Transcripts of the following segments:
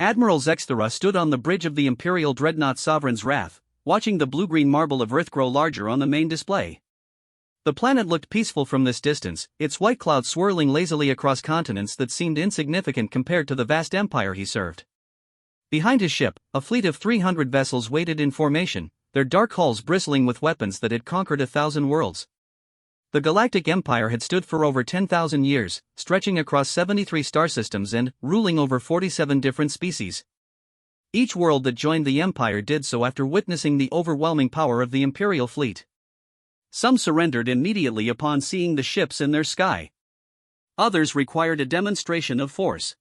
Admiral Zexthera stood on the bridge of the Imperial Dreadnought Sovereign's Wrath, watching the blue-green marble of Earth grow larger on the main display. The planet looked peaceful from this distance, its white clouds swirling lazily across continents that seemed insignificant compared to the vast empire he served. Behind his ship, a fleet of 300 vessels waited in formation, their dark hulls bristling with weapons that had conquered 1,000 worlds. The Galactic Empire had stood for over 10,000 years, stretching across 73 star systems and ruling over 47 different species. Each world that joined the Empire did so after witnessing the overwhelming power of the Imperial fleet. Some surrendered immediately upon seeing the ships in their sky. Others required a demonstration of force.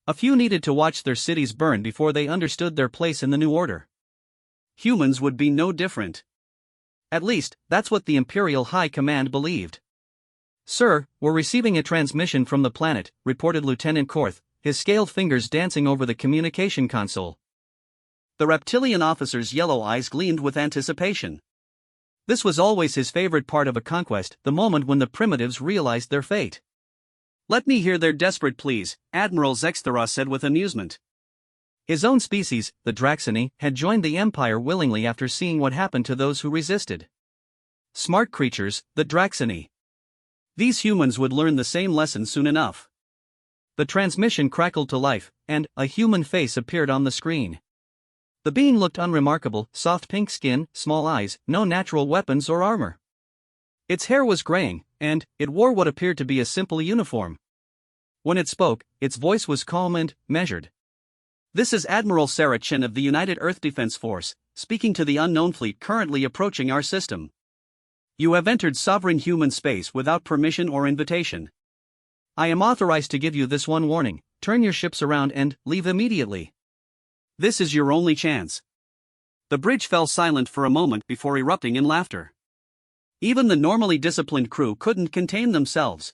A few needed to watch their cities burn before they understood their place in the new order. Humans would be no different. At least, that's what the Imperial High Command believed. "Sir, we're receiving a transmission from the planet," reported Lieutenant Korth, his scaled fingers dancing over the communication console. The reptilian officer's yellow eyes gleamed with anticipation. This was always his favorite part of a conquest, the moment when the primitives realized their fate. "Let me hear their desperate pleas," Admiral Zexthera said with amusement. His own species, the Draxini, had joined the Empire willingly after seeing what happened to those who resisted. Smart creatures, the Draxini. These humans would learn the same lesson soon enough. The transmission crackled to life, and a human face appeared on the screen. The being looked unremarkable, soft pink skin, small eyes, no natural weapons or armor. Its hair was graying, and it wore what appeared to be a simple uniform. When it spoke, its voice was calm and measured. "This is Admiral Sarah Chin of the United Earth Defense Force, speaking to the unknown fleet currently approaching our system. You have entered sovereign human space without permission or invitation. I am authorized to give you this one warning: turn your ships around and leave immediately. This is your only chance." The bridge fell silent for a moment before erupting in laughter. Even the normally disciplined crew couldn't contain themselves.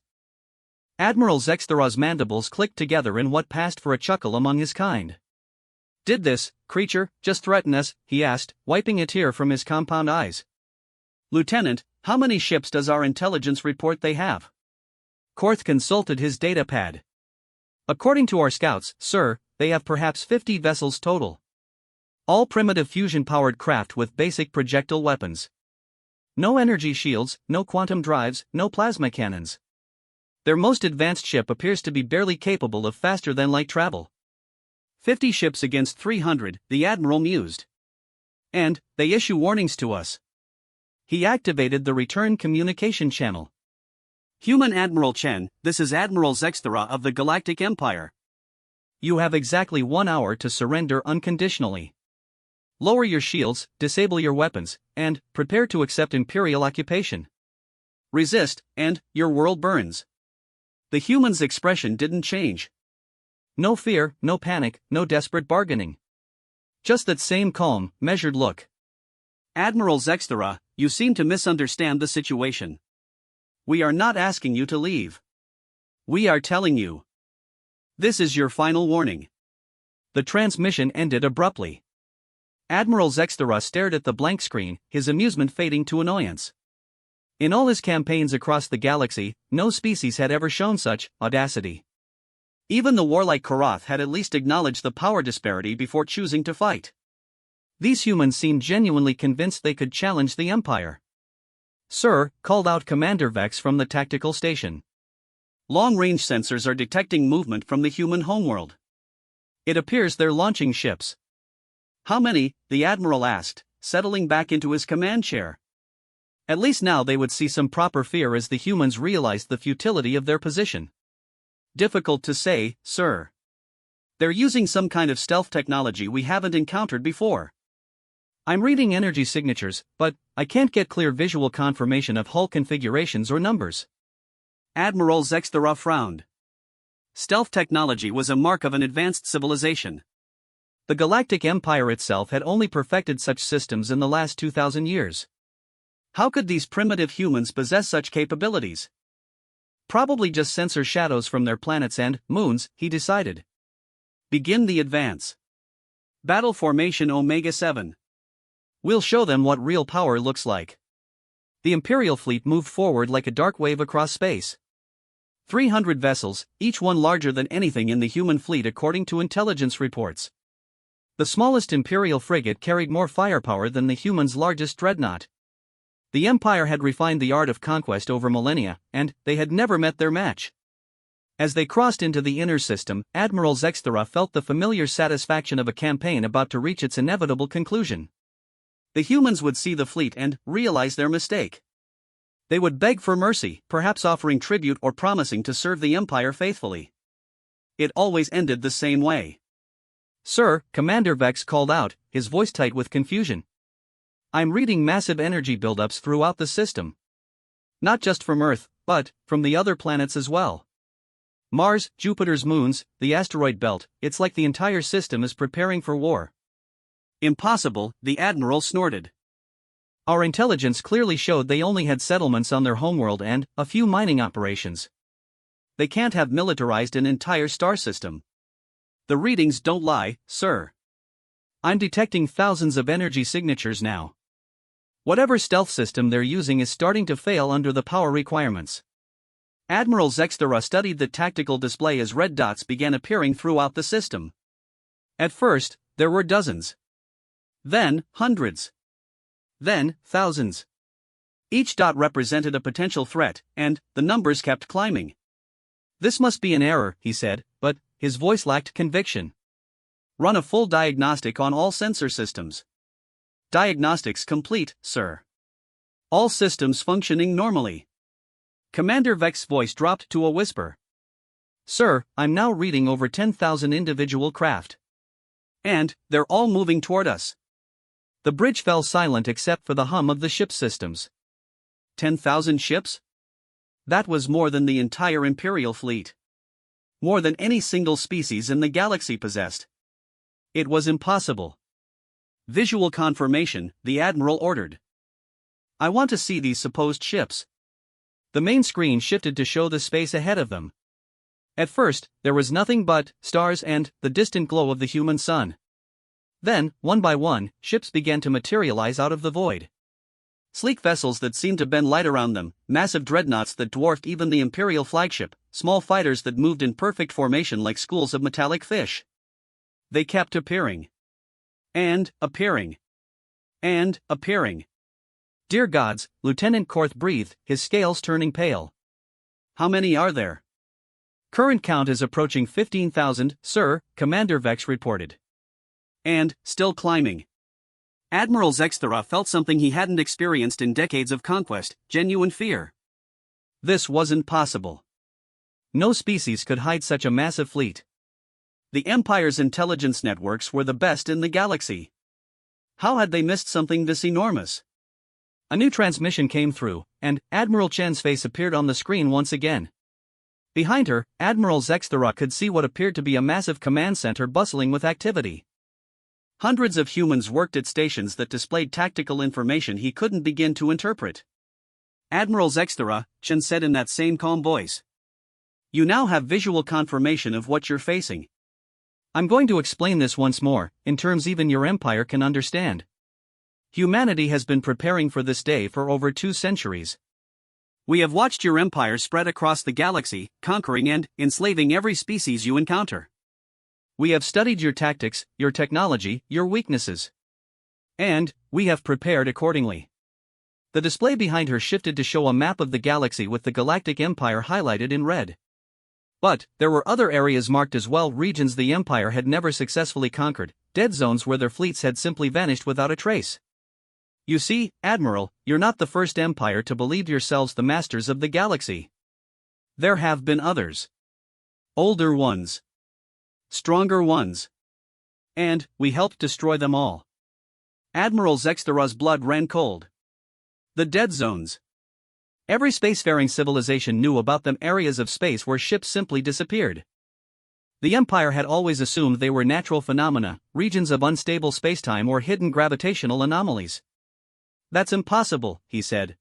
Admiral Zexthera's mandibles clicked together in what passed for a chuckle among his kind. "Did this creature just threaten us?" he asked, wiping a tear from his compound eyes. "Lieutenant, how many ships does our intelligence report they have?" Korth consulted his data pad. "According to our scouts, sir, they have perhaps 50 vessels total. All primitive fusion-powered craft with basic projectile weapons. No energy shields, no quantum drives, no plasma cannons. Their most advanced ship appears to be barely capable of faster-than-light travel. 50 ships against 300, the Admiral mused. And they issue warnings to us." He activated the return communication channel. "Human Admiral Chen, this is Admiral Zexthera of the Galactic Empire. You have exactly 1 hour to surrender unconditionally. Lower your shields, disable your weapons, and prepare to accept Imperial occupation. Resist, and your world burns." The human's expression didn't change. No fear, no panic, no desperate bargaining. Just that same calm, measured look. "Admiral Zexthera, you seem to misunderstand the situation. We are not asking you to leave. We are telling you. This is your final warning." The transmission ended abruptly. Admiral Zexthera stared at the blank screen, his amusement fading to annoyance. In all his campaigns across the galaxy, no species had ever shown such audacity. Even the warlike Karath had at least acknowledged the power disparity before choosing to fight. These humans seemed genuinely convinced they could challenge the Empire. "Sir," called out Commander Vex from the tactical station. "Long-range sensors are detecting movement from the human homeworld. It appears they're launching ships." "How many?" the Admiral asked, settling back into his command chair. At least now they would see some proper fear as the humans realized the futility of their position. "Difficult to say, sir. They're using some kind of stealth technology we haven't encountered before. I'm reading energy signatures, but I can't get clear visual confirmation of hull configurations or numbers." Admiral Zexthera frowned. Stealth technology was a mark of an advanced civilization. The Galactic Empire itself had only perfected such systems in the last 2,000 years. How could these primitive humans possess such capabilities? Probably just censor shadows from their planets and moons, he decided. Begin the advance. Battle Formation Omega-7. We'll show them what real power looks like. The Imperial fleet moved forward like a dark wave across space. 300 vessels, each one larger than anything in the human fleet according to intelligence reports. The smallest Imperial frigate carried more firepower than the humans' largest dreadnought. The Empire had refined the art of conquest over millennia, and they had never met their match. As they crossed into the inner system, Admiral Zexthera felt the familiar satisfaction of a campaign about to reach its inevitable conclusion. The humans would see the fleet and realize their mistake. They would beg for mercy, perhaps offering tribute or promising to serve the Empire faithfully. It always ended the same way. "Sir," Commander Vex called out, his voice tight with confusion. "I'm reading massive energy buildups throughout the system. Not just from Earth, but from the other planets as well. Mars, Jupiter's moons, the asteroid belt, it's like the entire system is preparing for war." "Impossible," the Admiral snorted. "Our intelligence clearly showed they only had settlements on their homeworld and a few mining operations. They can't have militarized an entire star system." "The readings don't lie, sir. I'm detecting thousands of energy signatures now. Whatever stealth system they're using is starting to fail under the power requirements." Admiral Zexthera studied the tactical display as red dots began appearing throughout the system. At first, there were dozens. Then, hundreds. Then, thousands. Each dot represented a potential threat, and the numbers kept climbing. "This must be an error," he said, but his voice lacked conviction. "Run a full diagnostic on all sensor systems." "Diagnostics complete, sir. All systems functioning normally." Commander Vex's voice dropped to a whisper. "Sir, I'm now reading over 10,000 individual craft. And they're all moving toward us." The bridge fell silent except for the hum of the ship systems. 10,000 ships? That was more than the entire Imperial fleet. More than any single species in the galaxy possessed. It was impossible. "Visual confirmation," the Admiral ordered. "I want to see these supposed ships." The main screen shifted to show the space ahead of them. At first, there was nothing but stars and the distant glow of the human sun. Then, one by one, ships began to materialize out of the void. Sleek vessels that seemed to bend light around them, massive dreadnoughts that dwarfed even the Imperial flagship, small fighters that moved in perfect formation like schools of metallic fish. They kept appearing. And appearing. And appearing. "Dear gods," Lieutenant Korth breathed, his scales turning pale. "How many are there?" "Current count is approaching 15,000, sir," Commander Vex reported. "And still climbing." Admiral Zexthera felt something he hadn't experienced in decades of conquest, genuine fear. This wasn't possible. No species could hide such a massive fleet. The Empire's intelligence networks were the best in the galaxy. How had they missed something this enormous? A new transmission came through, and Admiral Chen's face appeared on the screen once again. Behind her, Admiral Zexthera could see what appeared to be a massive command center bustling with activity. Hundreds of humans worked at stations that displayed tactical information he couldn't begin to interpret. "Admiral Zexthera," Chen said in that same calm voice. "You now have visual confirmation of what you're facing. I'm going to explain this once more, in terms even your Empire can understand. Humanity has been preparing for this day for over 2 centuries. We have watched your Empire spread across the galaxy, conquering and enslaving every species you encounter. We have studied your tactics, your technology, your weaknesses. And we have prepared accordingly." The display behind her shifted to show a map of the galaxy with the Galactic Empire highlighted in red. But there were other areas marked as well, regions the Empire had never successfully conquered, dead zones where their fleets had simply vanished without a trace. "You see, Admiral, you're not the first Empire to believe yourselves the masters of the galaxy. There have been others. Older ones. Stronger ones. And we helped destroy them all." Admiral Zexthera's blood ran cold. The dead zones. Every spacefaring civilization knew about them, areas of space where ships simply disappeared. The Empire had always assumed they were natural phenomena, regions of unstable spacetime or hidden gravitational anomalies. "That's impossible," he said.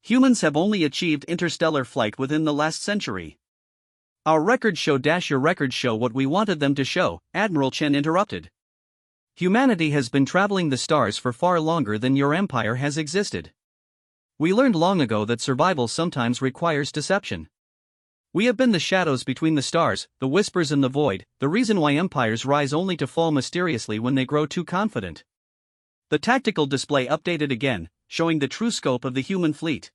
"Humans have only achieved interstellar flight within the last century." "Our records show your records show what we wanted them to show," Admiral Chen interrupted. "Humanity has been traveling the stars for far longer than your Empire has existed. We learned long ago that survival sometimes requires deception. We have been the shadows between the stars, the whispers in the void, the reason why empires rise only to fall mysteriously when they grow too confident. The tactical display updated again, showing the true scope of the human fleet.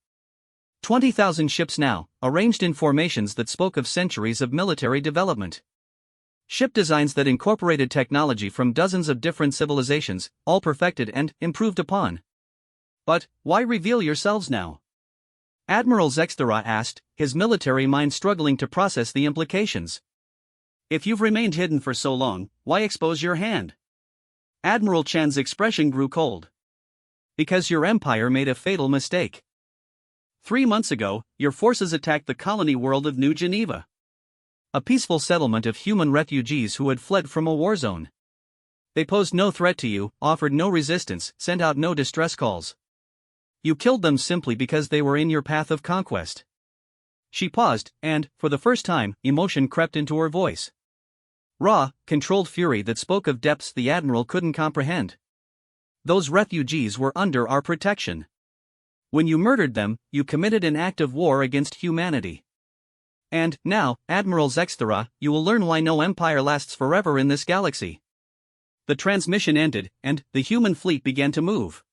20,000 ships now, arranged in formations that spoke of centuries of military development. Ship designs that incorporated technology from dozens of different civilizations, all perfected and improved upon. But why reveal yourselves now? Admiral Zexthera asked, his military mind struggling to process the implications. If you've remained hidden for so long, why expose your hand? Admiral Chan's expression grew cold. Because your empire made a fatal mistake. 3 months ago, your forces attacked the colony world of New Geneva. A peaceful settlement of human refugees who had fled from a war zone. They posed no threat to you, offered no resistance, sent out no distress calls. You killed them simply because they were in your path of conquest. She paused, and, for the first time, emotion crept into her voice. Raw, controlled fury that spoke of depths the Admiral couldn't comprehend. Those refugees were under our protection. When you murdered them, you committed an act of war against humanity. And, now, Admiral Zexthera, you will learn why no empire lasts forever in this galaxy. The transmission ended, and the human fleet began to move.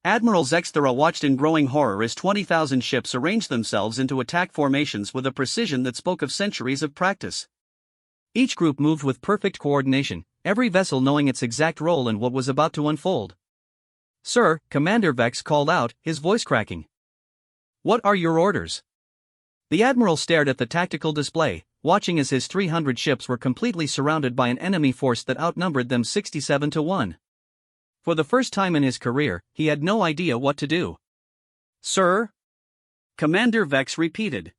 Admiral Zexthera watched in growing horror as 20,000 ships arranged themselves into attack formations with a precision that spoke of centuries of practice. Each group moved with perfect coordination, every vessel knowing its exact role in what was about to unfold. Sir, Commander Vex called out, his voice cracking. What are your orders? The Admiral stared at the tactical display, watching as his 300 ships were completely surrounded by an enemy force that outnumbered them 67-1. For the first time in his career, he had no idea what to do. Sir? Commander Vex repeated.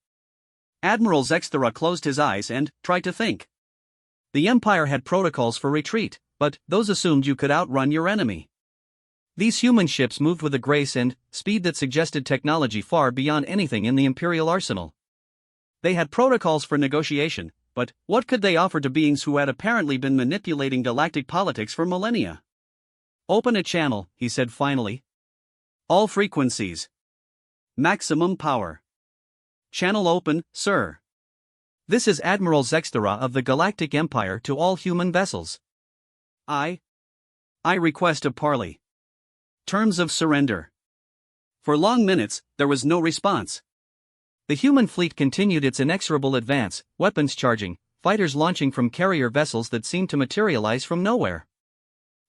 Admiral Zexthera closed his eyes and tried to think. The Empire had protocols for retreat, but those assumed you could outrun your enemy. These human ships moved with a grace and speed that suggested technology far beyond anything in the Imperial arsenal. They had protocols for negotiation, but what could they offer to beings who had apparently been manipulating galactic politics for millennia? Open a channel, he said finally. All frequencies. Maximum power. Channel open, sir. This is Admiral Zexthera of the Galactic Empire to all human vessels. I request a parley. Terms of surrender. For long minutes, there was no response. The human fleet continued its inexorable advance, weapons charging, fighters launching from carrier vessels that seemed to materialize from nowhere.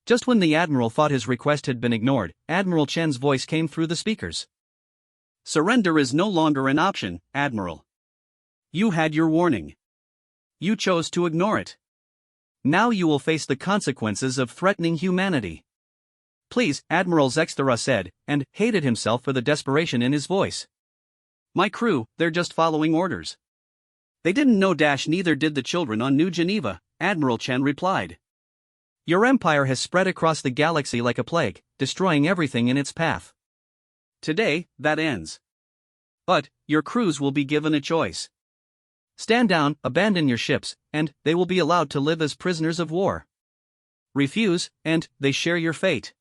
Just when the Admiral thought his request had been ignored, Admiral Chen's voice came through the speakers. Surrender is no longer an option, Admiral. You had your warning. You chose to ignore it. Now you will face the consequences of threatening humanity. Please, Admiral Zexthera said, and hated himself for the desperation in his voice. My crew, they're just following orders. They didn't know neither did the children on New Geneva, Admiral Chen replied. Your empire has spread across the galaxy like a plague, destroying everything in its path. Today, that ends. But, your crews will be given a choice. Stand down, abandon your ships, and they will be allowed to live as prisoners of war. Refuse, and they share your fate.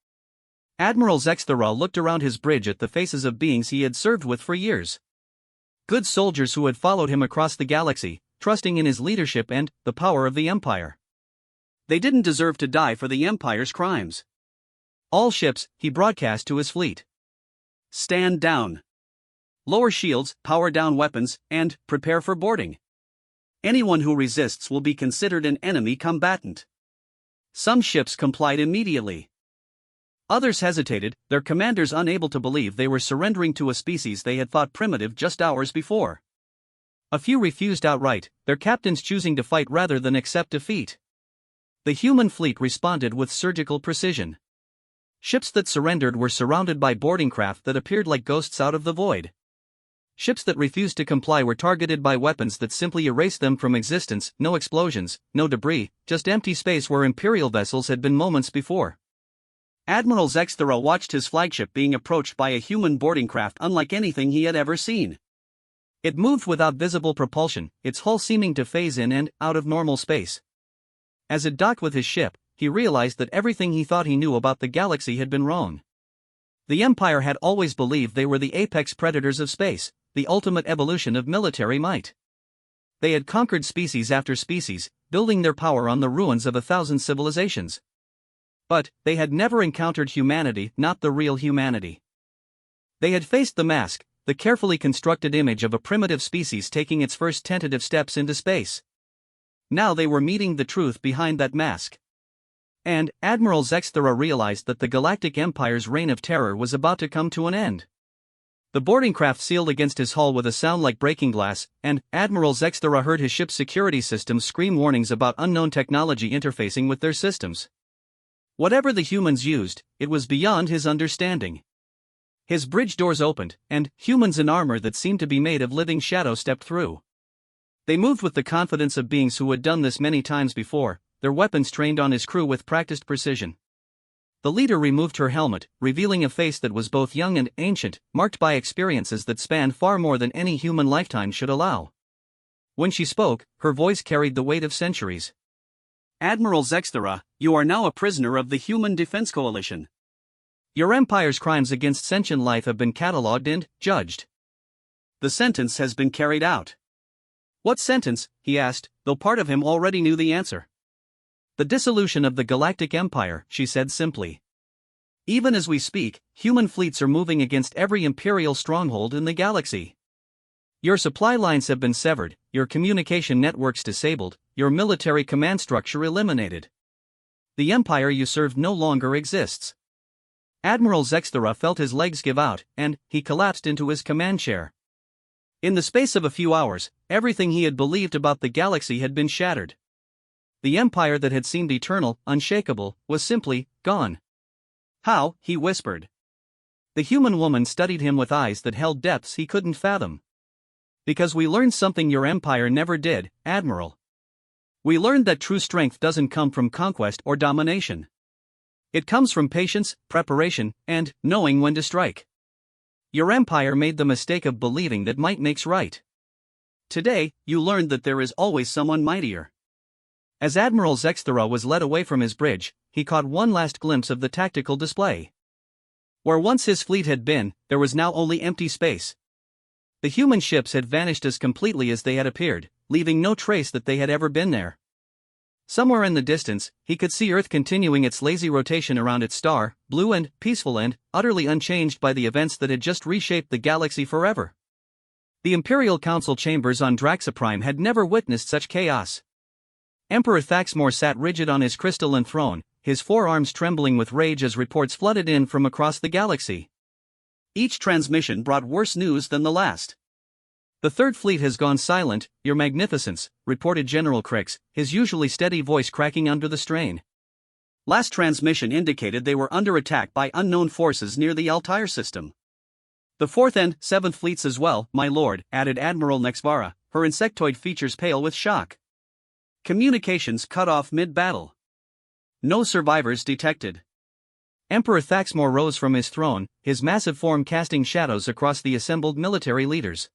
Admiral Zexthera looked around his bridge at the faces of beings he had served with for years. Good soldiers who had followed him across the galaxy, trusting in his leadership and the power of the Empire. They didn't deserve to die for the Empire's crimes. All ships, he broadcast to his fleet. Stand down. Lower shields, power down weapons, and prepare for boarding. Anyone who resists will be considered an enemy combatant. Some ships complied immediately. Others hesitated, their commanders unable to believe they were surrendering to a species they had thought primitive just hours before. A few refused outright, their captains choosing to fight rather than accept defeat. The human fleet responded with surgical precision. Ships that surrendered were surrounded by boarding craft that appeared like ghosts out of the void. Ships that refused to comply were targeted by weapons that simply erased them from existence, no explosions, no debris, just empty space where Imperial vessels had been moments before. Admiral Zexthera watched his flagship being approached by a human boarding craft unlike anything he had ever seen. It moved without visible propulsion, its hull seeming to phase in and out of normal space. As it docked with his ship, he realized that everything he thought he knew about the galaxy had been wrong. The Empire had always believed they were the apex predators of space, the ultimate evolution of military might. they had conquered species after species, building their power on the ruins of 1,000 civilizations. But they had never encountered humanity, not the real humanity. They had faced the mask, the carefully constructed image of a primitive species taking its first tentative steps into space. Now they were meeting the truth behind that mask. And Admiral Zexthera realized that the Galactic Empire's reign of terror was about to come to an end. The boarding craft sealed against his hull with a sound like breaking glass, and Admiral Zexthera heard his ship's security systems scream warnings about unknown technology interfacing with their systems. Whatever the humans used, it was beyond his understanding. His bridge doors opened, and humans in armor that seemed to be made of living shadow stepped through. They moved with the confidence of beings who had done this many times before, their weapons trained on his crew with practiced precision. The leader removed her helmet, revealing a face that was both young and ancient, marked by experiences that spanned far more than any human lifetime should allow. When she spoke, her voice carried the weight of centuries. "Admiral Zexthera, you are now a prisoner of the Human Defense Coalition. Your empire's crimes against sentient life have been catalogued and judged. The sentence has been carried out." "What sentence?" he asked, though part of him already knew the answer. "The dissolution of the Galactic Empire," she said simply. "Even as we speak, human fleets are moving against every Imperial stronghold in the galaxy. Your supply lines have been severed, your communication networks disabled, your military command structure eliminated. The Empire you served no longer exists." Admiral Zexthera felt his legs give out, and he collapsed into his command chair. In the space of a few hours, everything he had believed about the galaxy had been shattered. The empire that had seemed eternal, unshakable, was simply gone. "How?" he whispered. The human woman studied him with eyes that held depths he couldn't fathom. "Because we learned something your empire never did, Admiral. We learned that true strength doesn't come from conquest or domination. It comes from patience, preparation, and knowing when to strike. Your empire made the mistake of believing that might makes right. Today, you learned that there is always someone mightier." As Admiral Zexthera was led away from his bridge, he caught one last glimpse of the tactical display. Where once his fleet had been, there was now only empty space. The human ships had vanished as completely as they had appeared, leaving no trace that they had ever been there. Somewhere in the distance, he could see Earth continuing its lazy rotation around its star, blue and peaceful and utterly unchanged by the events that had just reshaped the galaxy forever. The Imperial Council chambers on Draxaprime had never witnessed such chaos. Emperor Thaxmor sat rigid on his crystalline throne, his forearms trembling with rage as reports flooded in from across the galaxy. Each transmission brought worse news than the last. "The Third Fleet has gone silent, Your Magnificence," reported General Crix, his usually steady voice cracking under the strain. "Last transmission indicated they were under attack by unknown forces near the Altair system." "The Fourth and Seventh Fleets as well, my lord," added Admiral Nexvara, her insectoid features pale with shock. "Communications cut off mid-battle. No survivors detected." Emperor Thaxmor rose from his throne, his massive form casting shadows across the assembled military leaders.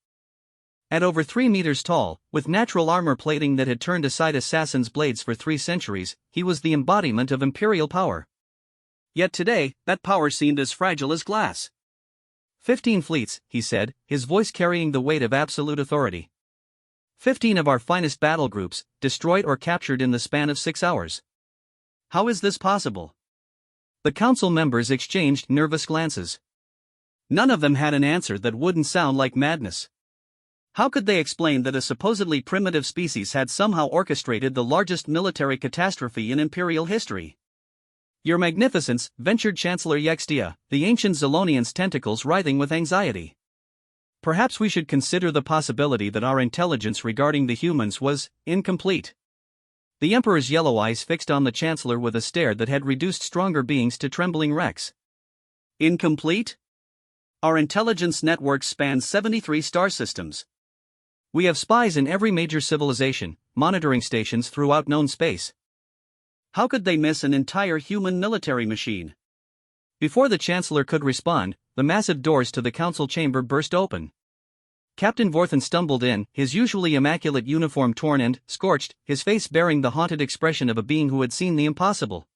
At over 3 meters tall, with natural armor plating that had turned aside assassins' blades for 3 centuries, he was the embodiment of imperial power. Yet today, that power seemed as fragile as glass. 15 fleets, he said, his voice carrying the weight of absolute authority. 15 of our finest battle groups, destroyed or captured in the span of 6 hours. How is this possible? The council members exchanged nervous glances. None of them had an answer that wouldn't sound like madness. How could they explain that a supposedly primitive species had somehow orchestrated the largest military catastrophe in imperial history? "Your Magnificence," ventured Chancellor Yextia, the ancient Zolonian's tentacles writhing with anxiety. "Perhaps we should consider the possibility that our intelligence regarding the humans was incomplete." The Emperor's yellow eyes fixed on the Chancellor with a stare that had reduced stronger beings to trembling wrecks. "Incomplete? Our intelligence network spans 73 star systems. We have spies in every major civilization, monitoring stations throughout known space. How could they miss an entire human military machine?" Before the Chancellor could respond, the massive doors to the council chamber burst open. Captain Vorthan stumbled in, his usually immaculate uniform torn and scorched, his face bearing the haunted expression of a being who had seen the impossible.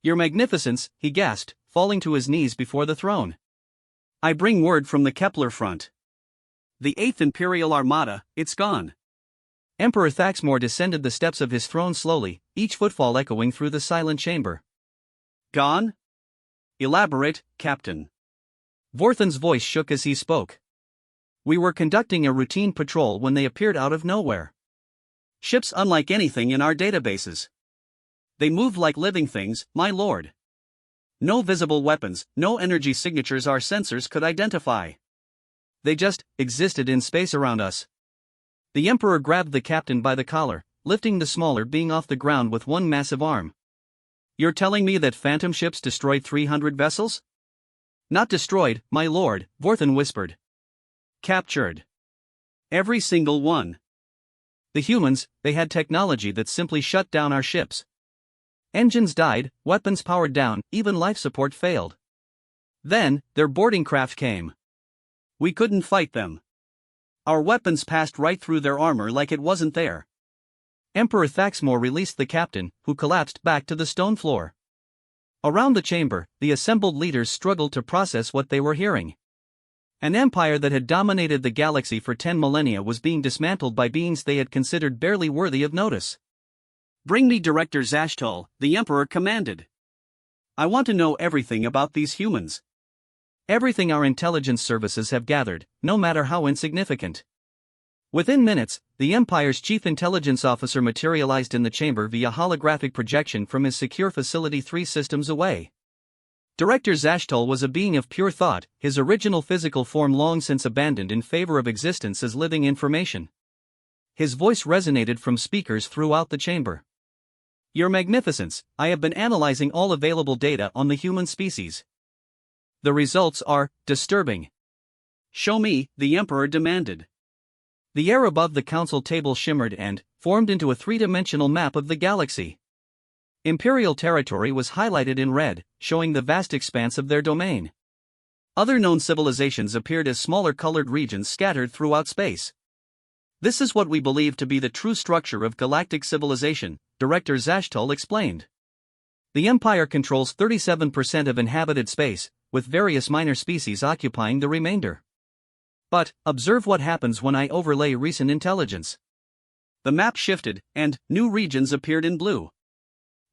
"Your Magnificence," he gasped, falling to his knees before the throne. "I bring word from the Kepler front. The 8th Imperial Armada, it's gone. Emperor Thaxmore descended the steps of his throne slowly, each footfall echoing through the silent chamber. Gone? Elaborate, Captain. Vorthan's voice shook as he spoke. We were conducting a routine patrol when they appeared out of nowhere. Ships unlike anything in our databases. They moved like living things, my lord. No visible weapons, no energy signatures our sensors could identify. They just existed in space around us. The Emperor grabbed the captain by the collar, lifting the smaller being off the ground with one massive arm. You're telling me that phantom ships destroyed 300 vessels? Not destroyed, my lord, Vorthan whispered. Captured. Every single one. The humans, they had technology that simply shut down our ships. Engines died, weapons powered down, even life support failed. Then, their boarding craft came. We couldn't fight them. Our weapons passed right through their armor like it wasn't there. Emperor Thaxmore released the captain, who collapsed back to the stone floor. Around the chamber, the assembled leaders struggled to process what they were hearing. An empire that had dominated the galaxy for 10 millennia was being dismantled by beings they had considered barely worthy of notice. Bring me Director Zashtal, the Emperor commanded. I want to know everything about these humans. Everything our intelligence services have gathered, no matter how insignificant. Within minutes, the Empire's chief intelligence officer materialized in the chamber via holographic projection from his secure facility 3 systems away. Director Zashtal was a being of pure thought, his original physical form long since abandoned in favor of existence as living information. His voice resonated from speakers throughout the chamber. Your Magnificence, I have been analyzing all available data on the human species. The results are disturbing. Show me, the Emperor demanded. The air above the council table shimmered and formed into a 3-dimensional map of the galaxy. Imperial territory was highlighted in red, showing the vast expanse of their domain. Other known civilizations appeared as smaller colored regions scattered throughout space. This is what we believe to be the true structure of galactic civilization, Director Zashtal explained. The Empire controls 37% of inhabited space, with various minor species occupying the remainder. But, observe what happens when I overlay recent intelligence. The map shifted, and new regions appeared in blue.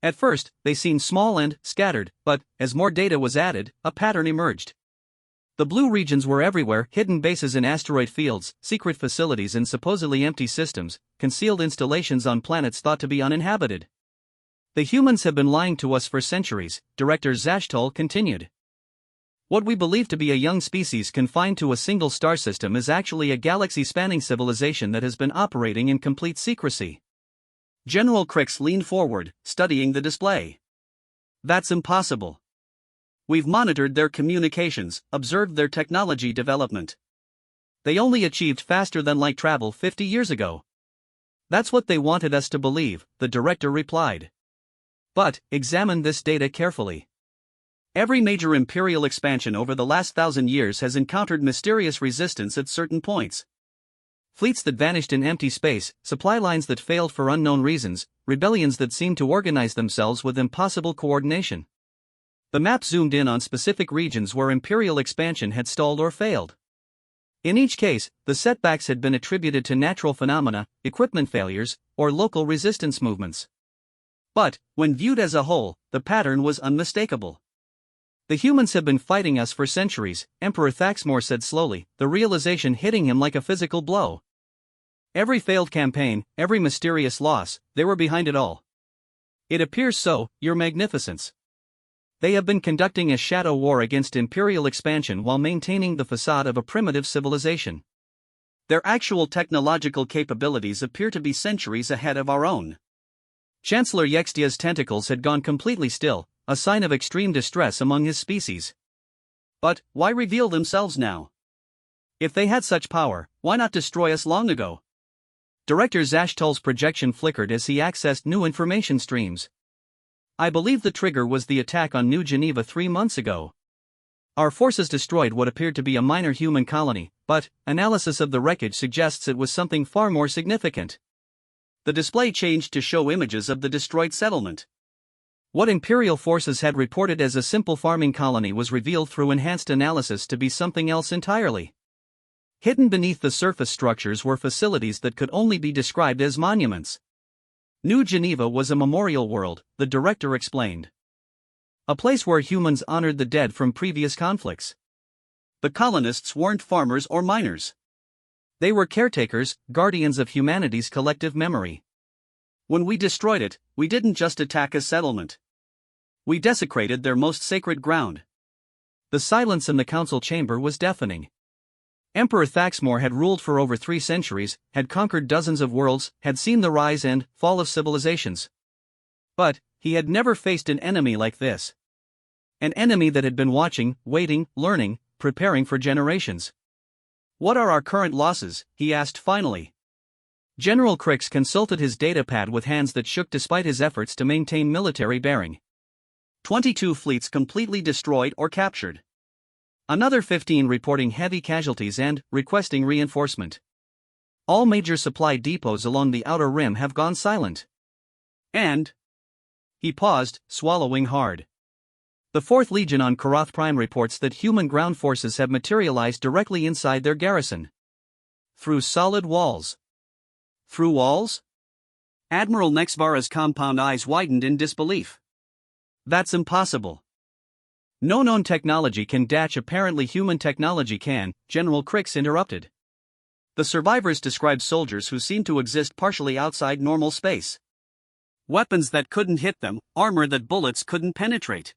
At first, they seemed small and scattered, but, as more data was added, a pattern emerged. The blue regions were everywhere: hidden bases in asteroid fields, secret facilities in supposedly empty systems, concealed installations on planets thought to be uninhabited. The humans have been lying to us for centuries, Director Zashtal continued. What we believe to be a young species confined to a single star system is actually a galaxy-spanning civilization that has been operating in complete secrecy. General Crix leaned forward, studying the display. That's impossible. We've monitored their communications, observed their technology development. They only achieved faster-than-light travel 50 years ago. That's what they wanted us to believe, the director replied. But, examine this data carefully. Every major imperial expansion over the last 1,000 years has encountered mysterious resistance at certain points. Fleets that vanished in empty space, supply lines that failed for unknown reasons, rebellions that seemed to organize themselves with impossible coordination. The map zoomed in on specific regions where imperial expansion had stalled or failed. In each case, the setbacks had been attributed to natural phenomena, equipment failures, or local resistance movements. But, when viewed as a whole, the pattern was unmistakable. The humans have been fighting us for centuries, Emperor Thaxmore said slowly, the realization hitting him like a physical blow. Every failed campaign, every mysterious loss, they were behind it all. It appears so, Your Magnificence. They have been conducting a shadow war against imperial expansion while maintaining the facade of a primitive civilization. Their actual technological capabilities appear to be centuries ahead of our own. Chancellor Yextia's tentacles had gone completely still, a sign of extreme distress among his species. But, why reveal themselves now? If they had such power, why not destroy us long ago? Director Zashtal's projection flickered as he accessed new information streams. I believe the trigger was the attack on New Geneva 3 months ago. Our forces destroyed what appeared to be a minor human colony, but analysis of the wreckage suggests it was something far more significant. The display changed to show images of the destroyed settlement. What Imperial forces had reported as a simple farming colony was revealed through enhanced analysis to be something else entirely. Hidden beneath the surface structures were facilities that could only be described as monuments. New Geneva was a memorial world, the director explained. A place where humans honored the dead from previous conflicts. The colonists weren't farmers or miners. They were caretakers, guardians of humanity's collective memory. When we destroyed it, we didn't just attack a settlement. We desecrated their most sacred ground. The silence in the council chamber was deafening. Emperor Thaxmore had ruled for over 3 centuries, had conquered dozens of worlds, had seen the rise and fall of civilizations. But he had never faced an enemy like this. An enemy that had been watching, waiting, learning, preparing for generations. "What are our current losses?" he asked finally. General Crix consulted his datapad with hands that shook despite his efforts to maintain military bearing. 22 fleets completely destroyed or captured. Another 15 reporting heavy casualties and requesting reinforcement. All major supply depots along the outer rim have gone silent. And he paused, swallowing hard. The 4th Legion on Karath Prime reports that human ground forces have materialized directly inside their garrison. Through solid walls. Through walls? Admiral Nexvara's compound eyes widened in disbelief. That's impossible. No known technology can dash apparently human technology can, General Crix interrupted. The survivors described soldiers who seemed to exist partially outside normal space. Weapons that couldn't hit them, armor that bullets couldn't penetrate.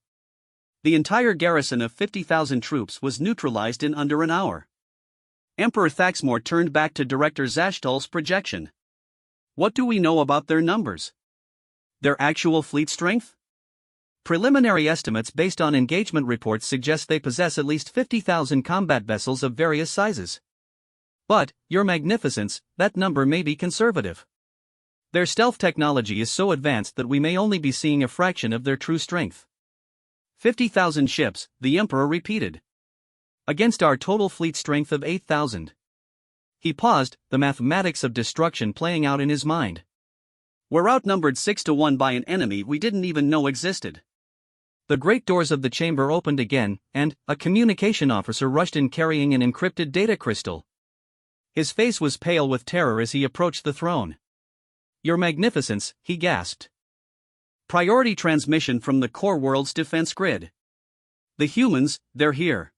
The entire garrison of 50,000 troops was neutralized in under an hour. Emperor Thaxmore turned back to Director Zashtul's projection. What do we know about their numbers? Their actual fleet strength? Preliminary estimates based on engagement reports suggest they possess at least 50,000 combat vessels of various sizes. But, Your Magnificence, that number may be conservative. Their stealth technology is so advanced that we may only be seeing a fraction of their true strength. 50,000 ships, the Emperor repeated. Against our total fleet strength of 8,000. He paused, the mathematics of destruction playing out in his mind. We're outnumbered 6-1 by an enemy we didn't even know existed. The great doors of the chamber opened again, and a communication officer rushed in carrying an encrypted data crystal. His face was pale with terror as he approached the throne. Your Magnificence, he gasped. Priority transmission from the core world's defense grid. The humans, they're here.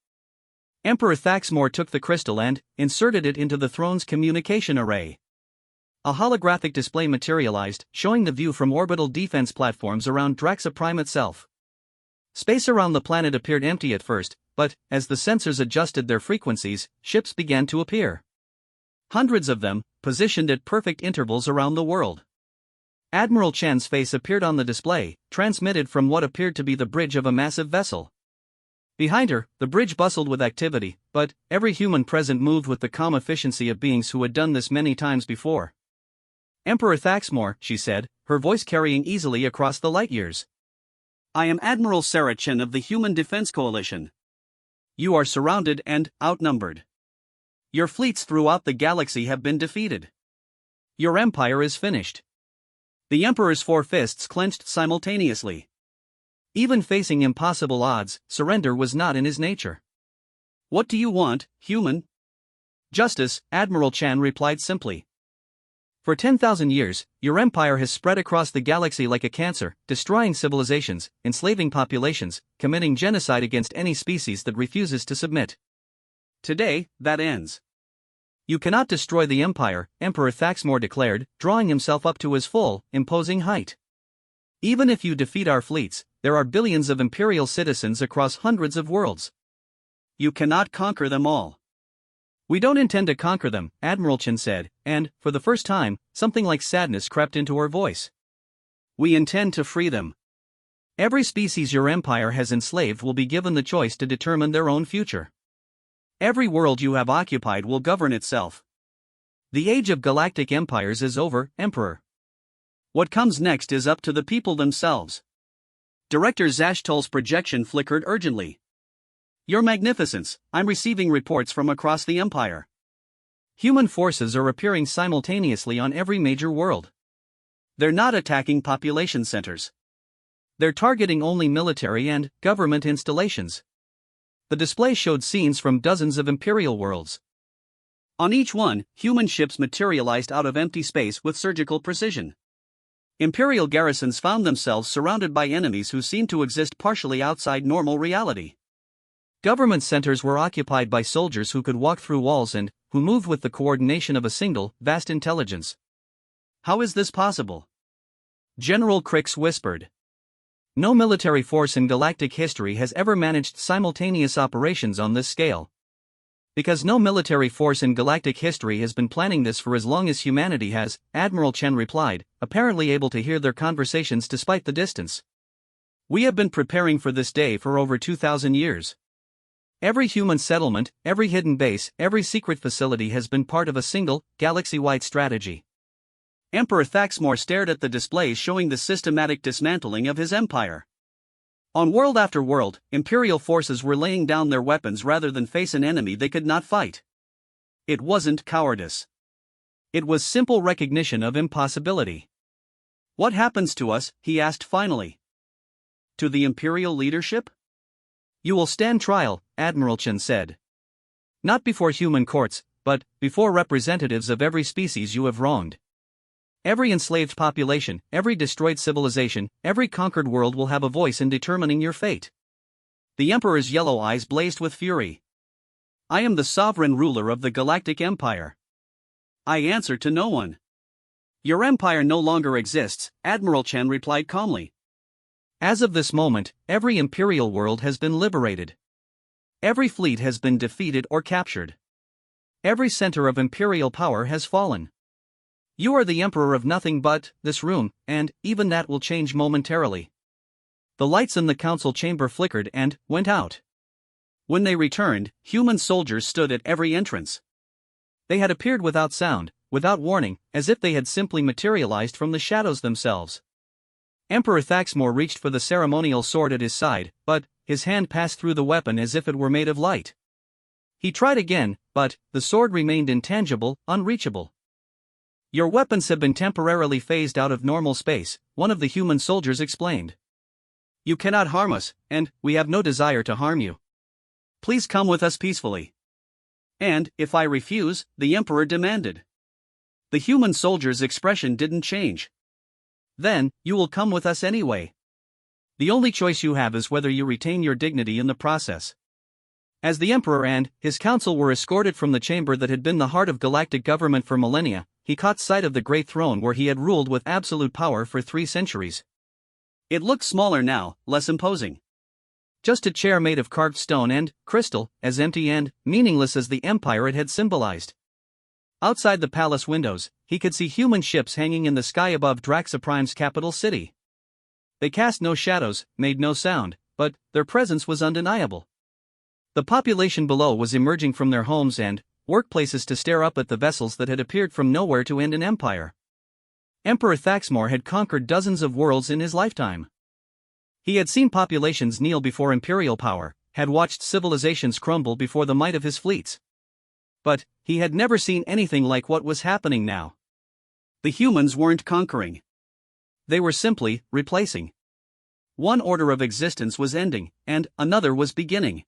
Emperor Thaxmore took the crystal and inserted it into the throne's communication array. A holographic display materialized, showing the view from orbital defense platforms around Draxa Prime itself. Space around the planet appeared empty at first, but as the sensors adjusted their frequencies, ships began to appear. Hundreds of them, positioned at perfect intervals around the world. Admiral Chen's face appeared on the display, transmitted from what appeared to be the bridge of a massive vessel. Behind her, the bridge bustled with activity, but every human present moved with the calm efficiency of beings who had done this many times before. Emperor Thaxmore, she said, her voice carrying easily across the light years. I am Admiral Sarah Chen of the Human Defense Coalition. You are surrounded and outnumbered. Your fleets throughout the galaxy have been defeated. Your empire is finished. The Emperor's 4 fists clenched simultaneously. Even facing impossible odds, surrender was not in his nature. What do you want, human? Justice, Admiral Chan replied simply. For 10,000 years, your empire has spread across the galaxy like a cancer, destroying civilizations, enslaving populations, committing genocide against any species that refuses to submit. Today, that ends. You cannot destroy the empire, Emperor Thaxmore declared, drawing himself up to his full, imposing height. Even if you defeat our fleets, there are billions of imperial citizens across hundreds of worlds. You cannot conquer them all. We don't intend to conquer them, Admiral Chen said, and, for the first time, something like sadness crept into her voice. We intend to free them. Every species your empire has enslaved will be given the choice to determine their own future. Every world you have occupied will govern itself. The age of galactic empires is over, Emperor. What comes next is up to the people themselves. Director Zashtul's projection flickered urgently. Your Magnificence, I'm receiving reports from across the Empire. Human forces are appearing simultaneously on every major world. They're not attacking population centers. They're targeting only military and government installations. The display showed scenes from dozens of Imperial worlds. On each one, human ships materialized out of empty space with surgical precision. Imperial garrisons found themselves surrounded by enemies who seemed to exist partially outside normal reality. Government centers were occupied by soldiers who could walk through walls and who moved with the coordination of a single, vast intelligence. How is this possible? General Crix whispered. No military force in galactic history has ever managed simultaneous operations on this scale. Because no military force in galactic history has been planning this for as long as humanity has, Admiral Chen replied, apparently able to hear their conversations despite the distance. We have been preparing for this day for over 2,000 years. Every human settlement, every hidden base, every secret facility has been part of a single, galaxy-wide strategy. Emperor Thaxmore stared at the displays showing the systematic dismantling of his empire. On world after world, Imperial forces were laying down their weapons rather than face an enemy they could not fight. It wasn't cowardice. It was simple recognition of impossibility. What happens to us, he asked finally. To the Imperial leadership? You will stand trial, Admiral Chen said. Not before human courts, but before representatives of every species you have wronged. Every enslaved population, every destroyed civilization, every conquered world will have a voice in determining your fate. The Emperor's yellow eyes blazed with fury. I am the sovereign ruler of the Galactic Empire. I answer to no one. Your empire no longer exists, Admiral Chen replied calmly. As of this moment, every Imperial world has been liberated. Every fleet has been defeated or captured. Every center of Imperial power has fallen. You are the Emperor of nothing but this room, and even that will change momentarily. The lights in the council chamber flickered and went out. When they returned, human soldiers stood at every entrance. They had appeared without sound, without warning, as if they had simply materialized from the shadows themselves. Emperor Thaxmore reached for the ceremonial sword at his side, but his hand passed through the weapon as if it were made of light. He tried again, but the sword remained intangible, unreachable. Your weapons have been temporarily phased out of normal space, one of the human soldiers explained. You cannot harm us, and we have no desire to harm you. Please come with us peacefully. And, if I refuse, the Emperor demanded. The human soldier's expression didn't change. Then, you will come with us anyway. The only choice you have is whether you retain your dignity in the process. As the Emperor and his council were escorted from the chamber that had been the heart of galactic government for millennia, he caught sight of the great throne where he had ruled with absolute power for 3 centuries. It looked smaller now, less imposing. Just a chair made of carved stone and crystal, as empty and meaningless as the empire it had symbolized. Outside the palace windows, he could see human ships hanging in the sky above Draxaprime's capital city. They cast no shadows, made no sound, but their presence was undeniable. The population below was emerging from their homes and workplaces to stare up at the vessels that had appeared from nowhere to end an empire. Emperor Thaxmore had conquered dozens of worlds in his lifetime. He had seen populations kneel before imperial power, had watched civilizations crumble before the might of his fleets. But he had never seen anything like what was happening now. The humans weren't conquering. They were simply replacing. One order of existence was ending, and another was beginning.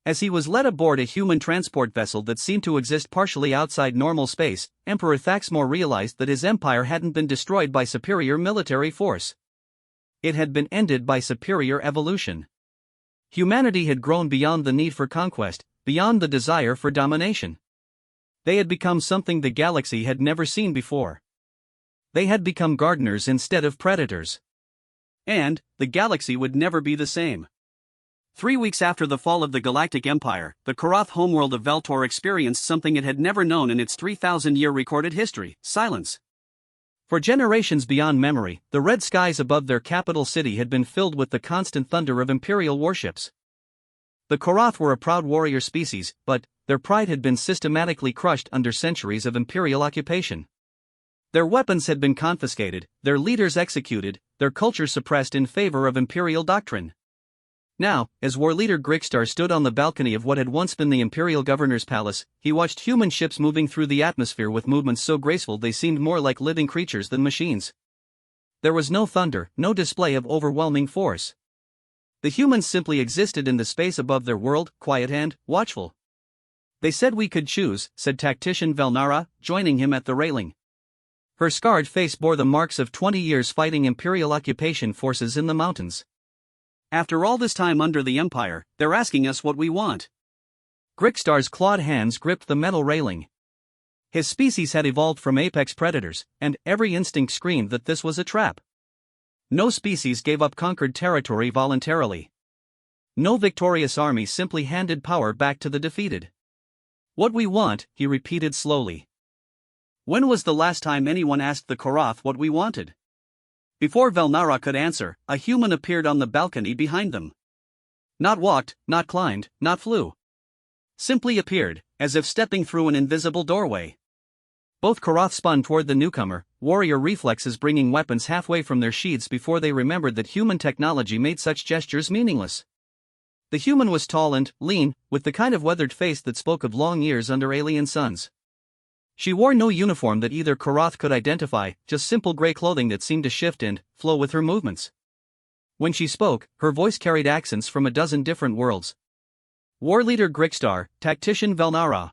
As he was led aboard a human transport vessel that seemed to exist partially outside normal space, Emperor Thaxmore realized that his empire hadn't been destroyed by superior military force. It had been ended by superior evolution. Humanity had grown beyond the need for conquest, beyond the desire for domination. They had become something the galaxy had never seen before. They had become gardeners instead of predators. And the galaxy would never be the same. 3 weeks after the fall of the Galactic Empire, the Karath homeworld of Veltor experienced something it had never known in its 3,000-year recorded history: silence. For generations beyond memory, the red skies above their capital city had been filled with the constant thunder of Imperial warships. The Karath were a proud warrior species, but their pride had been systematically crushed under centuries of Imperial occupation. Their weapons had been confiscated, their leaders executed, their culture suppressed in favor of Imperial doctrine. Now, as war leader Grixstar stood on the balcony of what had once been the Imperial Governor's palace, he watched human ships moving through the atmosphere with movements so graceful they seemed more like living creatures than machines. There was no thunder, no display of overwhelming force. The humans simply existed in the space above their world, quiet and watchful. They said we could choose, said tactician Velnara, joining him at the railing. Her scarred face bore the marks of 20 years fighting Imperial occupation forces in the mountains. After all this time under the Empire, they're asking us what we want. Grickstar's clawed hands gripped the metal railing. His species had evolved from apex predators, and every instinct screamed that this was a trap. No species gave up conquered territory voluntarily. No victorious army simply handed power back to the defeated. What we want, he repeated slowly. When was the last time anyone asked the Korath what we wanted? Before Velnara could answer, a human appeared on the balcony behind them. Not walked, not climbed, not flew. Simply appeared, as if stepping through an invisible doorway. Both Korath spun toward the newcomer, warrior reflexes bringing weapons halfway from their sheaths before they remembered that human technology made such gestures meaningless. The human was tall and lean, with the kind of weathered face that spoke of long years under alien suns. She wore no uniform that either Korath could identify, just simple gray clothing that seemed to shift and flow with her movements. When she spoke, her voice carried accents from a dozen different worlds. War Leader Grickstar, Tactician Velnara.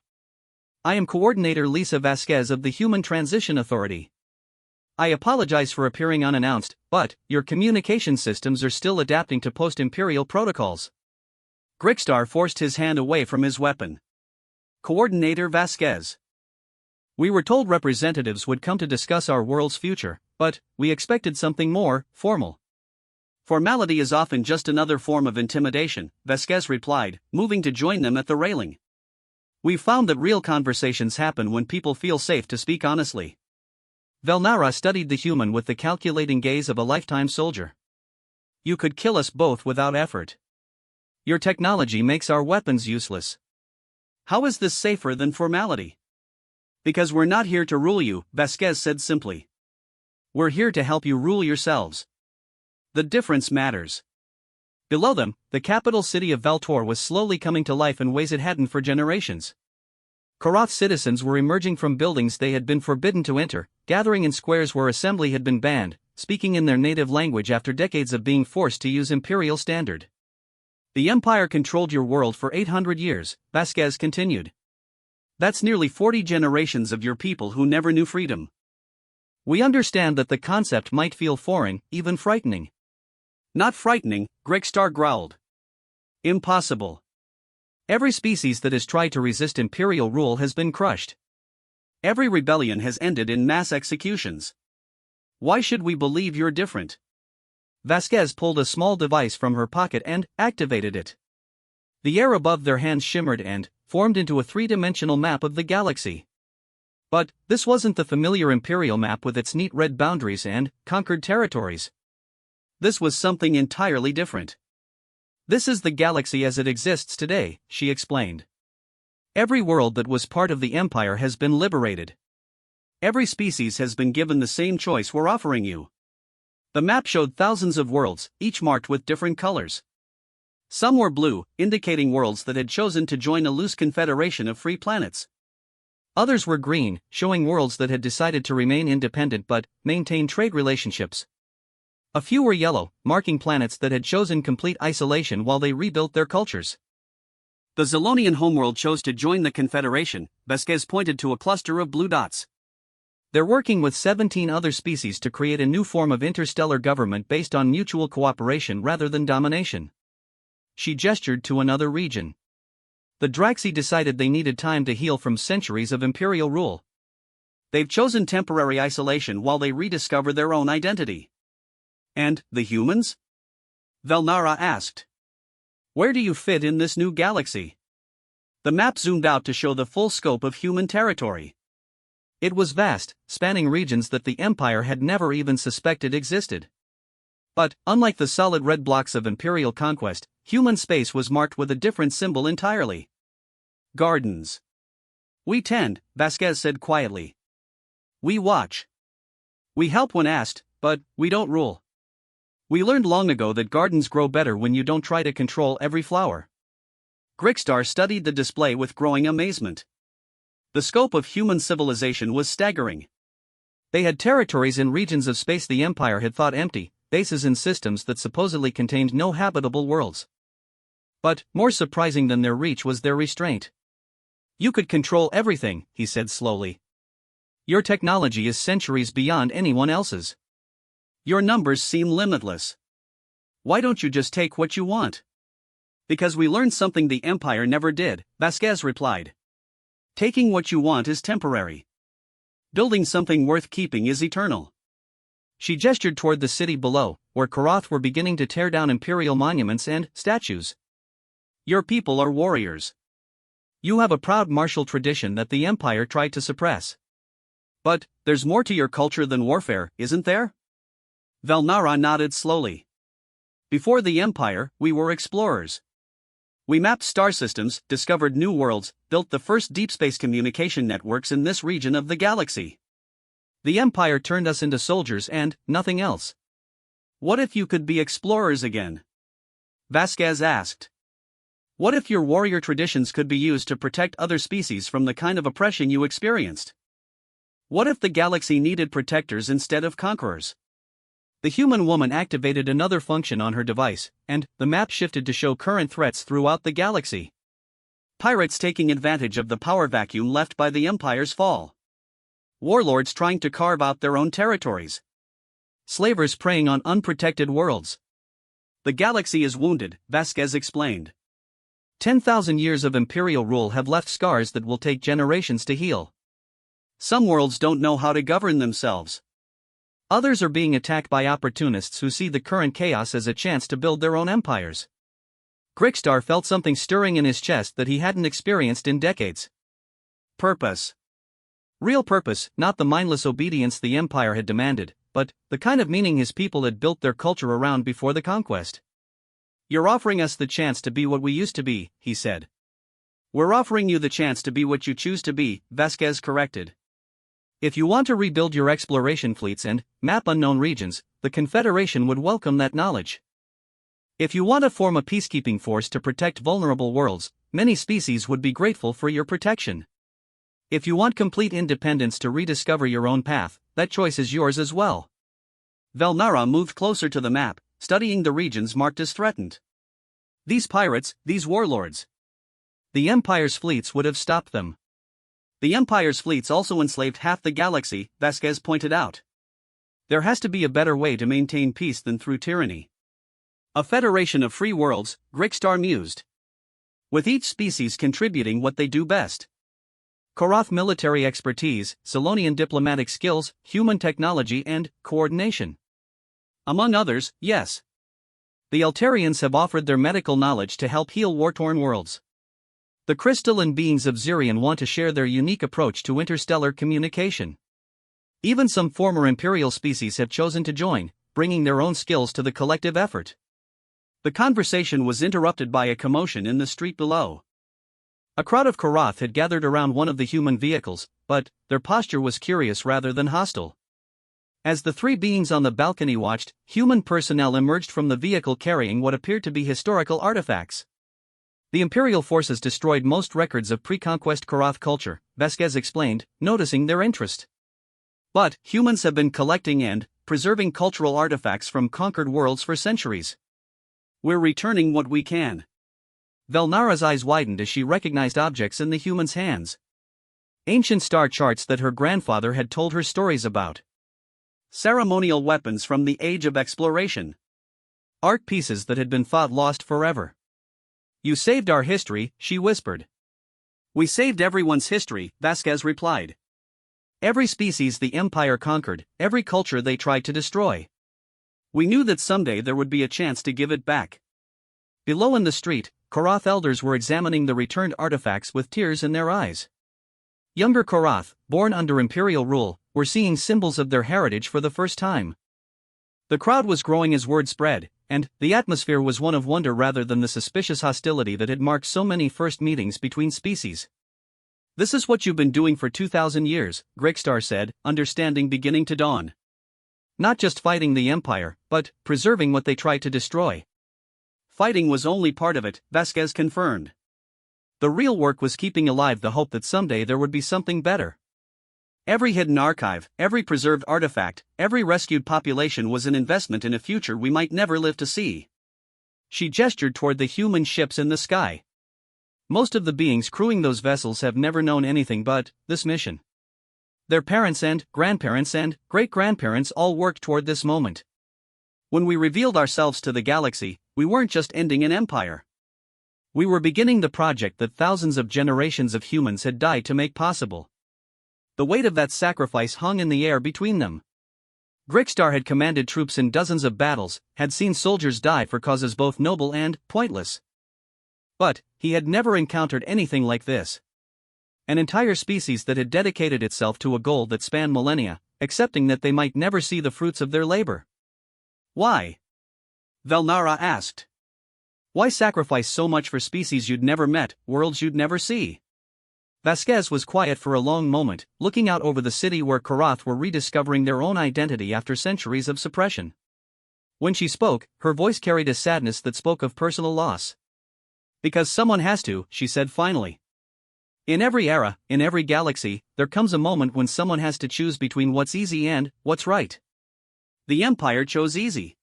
I am Coordinator Lisa Vasquez of the Human Transition Authority. I apologize for appearing unannounced, but your communication systems are still adapting to post-imperial protocols. Grickstar forced his hand away from his weapon. Coordinator Vasquez. We were told representatives would come to discuss our world's future, but we expected something more formal. Formality is often just another form of intimidation, Vasquez replied, moving to join them at the railing. We've found that real conversations happen when people feel safe to speak honestly. Velnara studied the human with the calculating gaze of a lifetime soldier. You could kill us both without effort. Your technology makes our weapons useless. How is this safer than formality? Because we're not here to rule you, Vasquez said simply. We're here to help you rule yourselves. The difference matters. Below them, the capital city of Valtor was slowly coming to life in ways it hadn't for generations. Korath citizens were emerging from buildings they had been forbidden to enter, gathering in squares where assembly had been banned, speaking in their native language after decades of being forced to use imperial standard. The Empire controlled your world for 800 years, Vasquez continued. That's nearly 40 generations of your people who never knew freedom. We understand that the concept might feel foreign, even frightening. Not frightening, Grickstar growled. Impossible. Every species that has tried to resist imperial rule has been crushed. Every rebellion has ended in mass executions. Why should we believe you're different? Vasquez pulled a small device from her pocket and activated it. The air above their hands shimmered and formed into a three-dimensional map of the galaxy. But this wasn't the familiar imperial map with its neat red boundaries and conquered territories. This was something entirely different. This is the galaxy as it exists today, she explained. Every world that was part of the Empire has been liberated. Every species has been given the same choice we're offering you. The map showed thousands of worlds, each marked with different colors. Some were blue, indicating worlds that had chosen to join a loose confederation of free planets. Others were green, showing worlds that had decided to remain independent but maintain trade relationships. A few were yellow, marking planets that had chosen complete isolation while they rebuilt their cultures. The Zolonian homeworld chose to join the Confederation, Vasquez pointed to a cluster of blue dots. They're working with 17 other species to create a new form of interstellar government based on mutual cooperation rather than domination. She gestured to another region. The Draxi decided they needed time to heal from centuries of imperial rule. They've chosen temporary isolation while they rediscover their own identity. And the humans? Velnara asked. Where do you fit in this new galaxy? The map zoomed out to show the full scope of human territory. It was vast, spanning regions that the Empire had never even suspected existed. But, unlike the solid red blocks of imperial conquest, human space was marked with a different symbol entirely. Gardens. We tend, Vasquez said quietly. We watch. We help when asked, but we don't rule. We learned long ago that gardens grow better when you don't try to control every flower. Grickstar studied the display with growing amazement. The scope of human civilization was staggering. They had territories in regions of space the Empire had thought empty, bases in systems that supposedly contained no habitable worlds. But, more surprising than their reach was their restraint. You could control everything, he said slowly. Your technology is centuries beyond anyone else's. Your numbers seem limitless. Why don't you just take what you want? Because we learned something the Empire never did, Vasquez replied. Taking what you want is temporary. Building something worth keeping is eternal. She gestured toward the city below, where Karath were beginning to tear down imperial monuments and statues. Your people are warriors. You have a proud martial tradition that the Empire tried to suppress. But, there's more to your culture than warfare, isn't there? Velnara nodded slowly. Before the Empire, we were explorers. We mapped star systems, discovered new worlds, built the first deep space communication networks in this region of the galaxy. The Empire turned us into soldiers and nothing else. What if you could be explorers again? Vasquez asked. What if your warrior traditions could be used to protect other species from the kind of oppression you experienced? What if the galaxy needed protectors instead of conquerors? The human woman activated another function on her device, and the map shifted to show current threats throughout the galaxy. Pirates taking advantage of the power vacuum left by the Empire's fall. Warlords trying to carve out their own territories. Slavers preying on unprotected worlds. The galaxy is wounded, Vasquez explained. 10,000 years of imperial rule have left scars that will take generations to heal. Some worlds don't know how to govern themselves. Others are being attacked by opportunists who see the current chaos as a chance to build their own empires. Grickstar felt something stirring in his chest that he hadn't experienced in decades. Purpose. Real purpose, not the mindless obedience the Empire had demanded, but the kind of meaning his people had built their culture around before the conquest. You're offering us the chance to be what we used to be, he said. We're offering you the chance to be what you choose to be, Vasquez corrected. If you want to rebuild your exploration fleets and map unknown regions, the Confederation would welcome that knowledge. If you want to form a peacekeeping force to protect vulnerable worlds, many species would be grateful for your protection. If you want complete independence to rediscover your own path, that choice is yours as well. Velnara moved closer to the map, studying the regions marked as threatened. These pirates, these warlords. The Empire's fleets would have stopped them. The Empire's fleets also enslaved half the galaxy, Vasquez pointed out. There has to be a better way to maintain peace than through tyranny. A federation of free worlds, Grickstar mused. With each species contributing what they do best. Karath military expertise, Solonian diplomatic skills, human technology and coordination. Among others, yes. The Eltarians have offered their medical knowledge to help heal war-torn worlds. The crystalline beings of Zirion want to share their unique approach to interstellar communication. Even some former Imperial species have chosen to join, bringing their own skills to the collective effort. The conversation was interrupted by a commotion in the street below. A crowd of Karath had gathered around one of the human vehicles, but their posture was curious rather than hostile. As the three beings on the balcony watched, human personnel emerged from the vehicle carrying what appeared to be historical artifacts. The Imperial forces destroyed most records of pre-conquest Karath culture, Vasquez explained, noticing their interest. But humans have been collecting and preserving cultural artifacts from conquered worlds for centuries. We're returning what we can. Velnara's eyes widened as she recognized objects in the human's hands. Ancient star charts that her grandfather had told her stories about. Ceremonial weapons from the age of exploration. Art pieces that had been thought lost forever. You saved our history, she whispered. We saved everyone's history, Vasquez replied. Every species the Empire conquered, every culture they tried to destroy. We knew that someday there would be a chance to give it back. Below in the street, Karath elders were examining the returned artifacts with tears in their eyes. Younger Karath, born under Imperial rule, were seeing symbols of their heritage for the first time. The crowd was growing as word spread, and the atmosphere was one of wonder rather than the suspicious hostility that had marked so many first meetings between species. This is what you've been doing for 2,000 years, Grickstar said, understanding beginning to dawn. Not just fighting the Empire, but preserving what they tried to destroy. Fighting was only part of it, Vasquez confirmed. The real work was keeping alive the hope that someday there would be something better. Every hidden archive, every preserved artifact, every rescued population was an investment in a future we might never live to see. She gestured toward the human ships in the sky. Most of the beings crewing those vessels have never known anything but this mission. Their parents and grandparents and great-grandparents all worked toward this moment. When we revealed ourselves to the galaxy, we weren't just ending an empire. We were beginning the project that thousands of generations of humans had died to make possible. The weight of that sacrifice hung in the air between them. Grickstar had commanded troops in dozens of battles, had seen soldiers die for causes both noble and pointless. But he had never encountered anything like this. An entire species that had dedicated itself to a goal that spanned millennia, accepting that they might never see the fruits of their labor. Why? Velnara asked. Why sacrifice so much for species you'd never met, worlds you'd never see? Vasquez was quiet for a long moment, looking out over the city where Karath were rediscovering their own identity after centuries of suppression. When she spoke, her voice carried a sadness that spoke of personal loss. Because someone has to, she said finally. In every era, in every galaxy, there comes a moment when someone has to choose between what's easy and what's right. The Empire chose easy.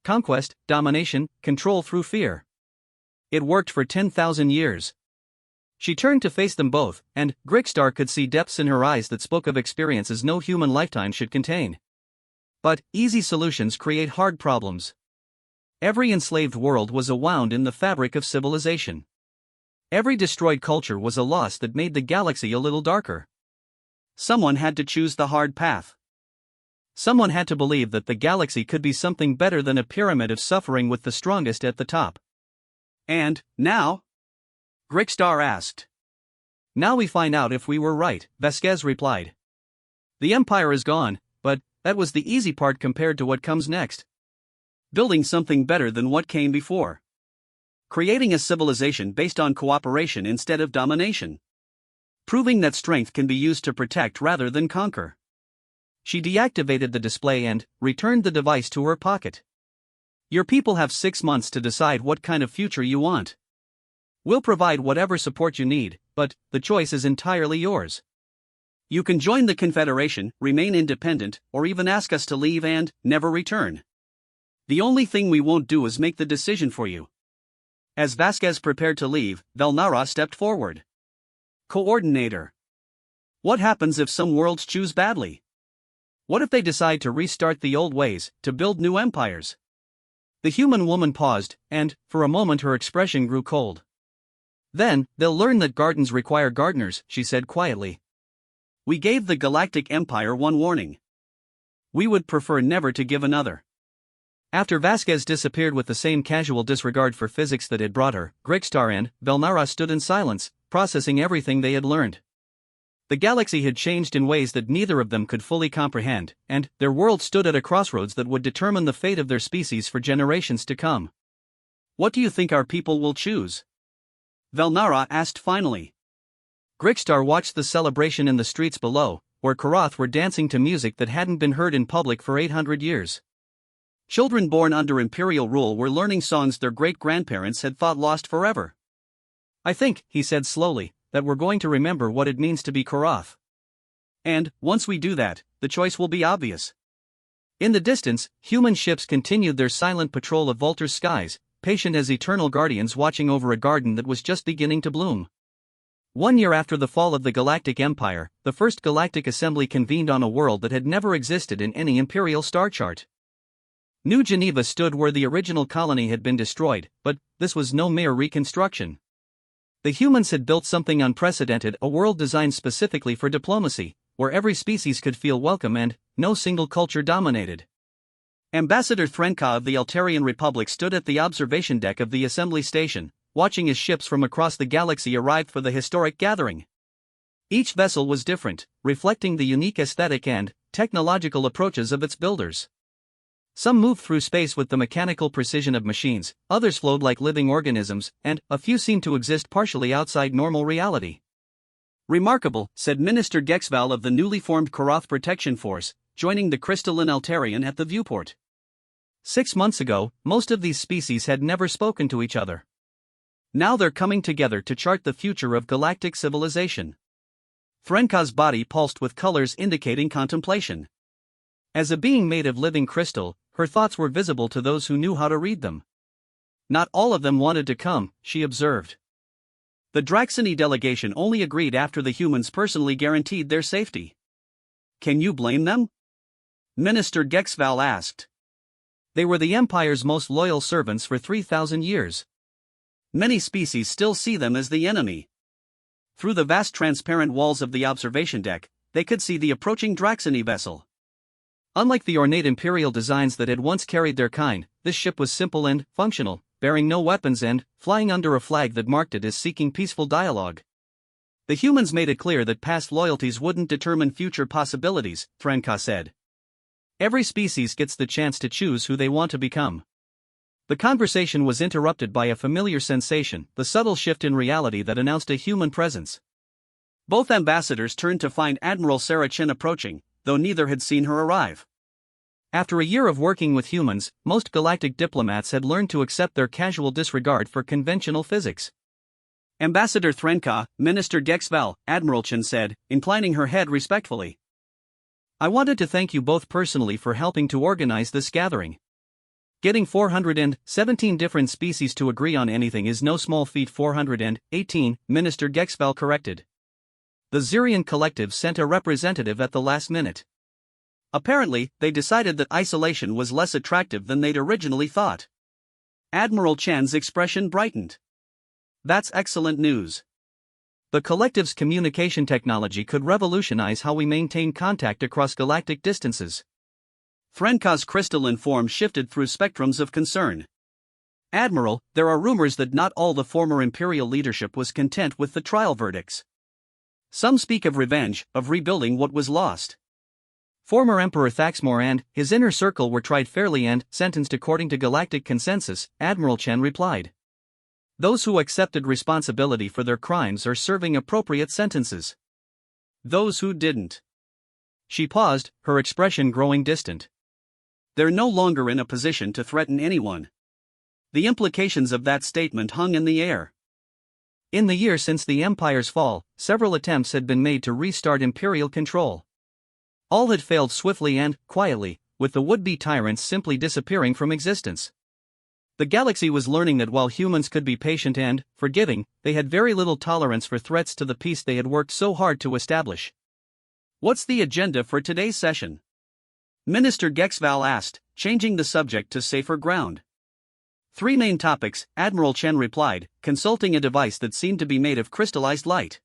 Conquest, domination, control through fear. It worked for 10,000 years. She turned to face them both, and Grickstar could see depths in her eyes that spoke of experiences no human lifetime should contain. But easy solutions create hard problems. Every enslaved world was a wound in the fabric of civilization. Every destroyed culture was a loss that made the galaxy a little darker. Someone had to choose the hard path. Someone had to believe that the galaxy could be something better than a pyramid of suffering with the strongest at the top. And now? Grickstar asked. Now we find out if we were right, Vasquez replied. The Empire is gone, but that was the easy part compared to what comes next. Building something better than what came before. Creating a civilization based on cooperation instead of domination. Proving that strength can be used to protect rather than conquer. She deactivated the display and returned the device to her pocket. Your people have 6 months to decide what kind of future you want. We'll provide whatever support you need, but the choice is entirely yours. You can join the Confederation, remain independent, or even ask us to leave and never return. The only thing we won't do is make the decision for you. As Vasquez prepared to leave, Velnara stepped forward. Coordinator. What happens if some worlds choose badly? What if they decide to restart the old ways, to build new empires? The human woman paused, and, for a moment her expression grew cold. Then, they'll learn that gardens require gardeners, she said quietly. We gave the Galactic Empire one warning. We would prefer never to give another. After Vasquez disappeared with the same casual disregard for physics that had brought her, Grickstar and Velnara stood in silence, processing everything they had learned. The galaxy had changed in ways that neither of them could fully comprehend, and their world stood at a crossroads that would determine the fate of their species for generations to come. What do you think our people will choose? Velnara asked finally. Grickstar watched the celebration in the streets below, where Karath were dancing to music that hadn't been heard in public for 800 years. Children born under Imperial rule were learning songs their great-grandparents had thought lost forever. I think, he said slowly, that we're going to remember what it means to be Karath. And, once we do that, the choice will be obvious. In the distance, human ships continued their silent patrol of Vulture's skies, patient as eternal guardians watching over a garden that was just beginning to bloom. 1 year after the fall of the Galactic Empire, the First Galactic Assembly convened on a world that had never existed in any Imperial star chart. New Geneva stood where the original colony had been destroyed, but this was no mere reconstruction. The humans had built something unprecedented, a world designed specifically for diplomacy, where every species could feel welcome and no single culture dominated. Ambassador Threnka of the Altarian Republic stood at the observation deck of the assembly station, watching as ships from across the galaxy arrived for the historic gathering. Each vessel was different, reflecting the unique aesthetic and technological approaches of its builders. Some moved through space with the mechanical precision of machines, others flowed like living organisms, and a few seemed to exist partially outside normal reality. Remarkable, said Minister Gexval of the newly formed Karath Protection Force, joining the crystalline Altarian at the viewport. 6 months ago, most of these species had never spoken to each other. Now they're coming together to chart the future of galactic civilization. Threnka's body pulsed with colors indicating contemplation. As a being made of living crystal, her thoughts were visible to those who knew how to read them. Not all of them wanted to come, she observed. The Draxini delegation only agreed after the humans personally guaranteed their safety. Can you blame them? Minister Gexval asked. They were the Empire's most loyal servants for 3,000 years. Many species still see them as the enemy. Through the vast transparent walls of the observation deck, they could see the approaching Draxini vessel. Unlike the ornate Imperial designs that had once carried their kind, this ship was simple and functional, bearing no weapons and flying under a flag that marked it as seeking peaceful dialogue. The humans made it clear that past loyalties wouldn't determine future possibilities, Threnka said. Every species gets the chance to choose who they want to become. The conversation was interrupted by a familiar sensation, the subtle shift in reality that announced a human presence. Both ambassadors turned to find Admiral Sarah Chin approaching, though neither had seen her arrive. After a year of working with humans, most galactic diplomats had learned to accept their casual disregard for conventional physics. Ambassador Threnka, Minister Gexval, Admiral Chin said, inclining her head respectfully. I wanted to thank you both personally for helping to organize this gathering. Getting 417 different species to agree on anything is no small feat. 418, Minister Gexval corrected. The Zirian Collective sent a representative at the last minute. Apparently, they decided that isolation was less attractive than they'd originally thought. Admiral Chan's expression brightened. That's excellent news. The collective's communication technology could revolutionize how we maintain contact across galactic distances. Threnka's crystalline form shifted through spectrums of concern. Admiral, there are rumors that not all the former Imperial leadership was content with the trial verdicts. Some speak of revenge, of rebuilding what was lost. Former Emperor Thaxmore and his inner circle were tried fairly and sentenced according to galactic consensus, Admiral Chen replied. Those who accepted responsibility for their crimes are serving appropriate sentences. Those who didn't. She paused, her expression growing distant. They're no longer in a position to threaten anyone. The implications of that statement hung in the air. In the year since the Empire's fall, several attempts had been made to restart Imperial control. All had failed swiftly and quietly, with the would-be tyrants simply disappearing from existence. The galaxy was learning that while humans could be patient and forgiving, they had very little tolerance for threats to the peace they had worked so hard to establish. What's the agenda for today's session? Minister Gexval asked, changing the subject to safer ground. 3 main topics, Admiral Chen replied, consulting a device that seemed to be made of crystallized light.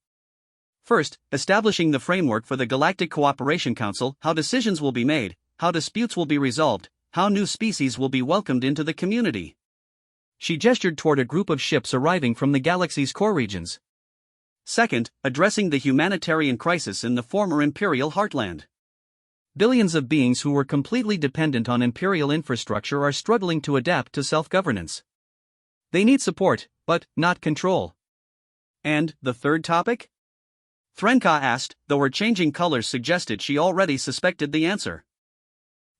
First, establishing the framework for the Galactic Cooperation Council, how decisions will be made, how disputes will be resolved, how new species will be welcomed into the community. She gestured toward a group of ships arriving from the galaxy's core regions. Second, addressing the humanitarian crisis in the former Imperial heartland. Billions of beings who were completely dependent on Imperial infrastructure are struggling to adapt to self-governance. They need support, but not control. And the third topic? Threnka asked, though her changing colors suggested she already suspected the answer.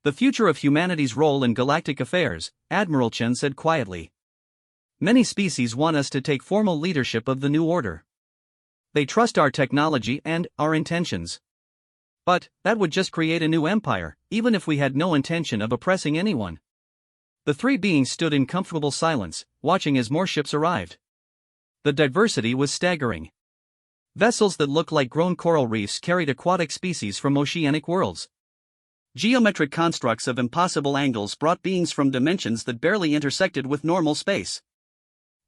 The future of humanity's role in galactic affairs, Admiral Chen said quietly. Many species want us to take formal leadership of the new order. They trust our technology and our intentions. But that would just create a new empire, even if we had no intention of oppressing anyone. The 3 beings stood in comfortable silence, watching as more ships arrived. The diversity was staggering. Vessels that looked like grown coral reefs carried aquatic species from oceanic worlds. Geometric constructs of impossible angles brought beings from dimensions that barely intersected with normal space.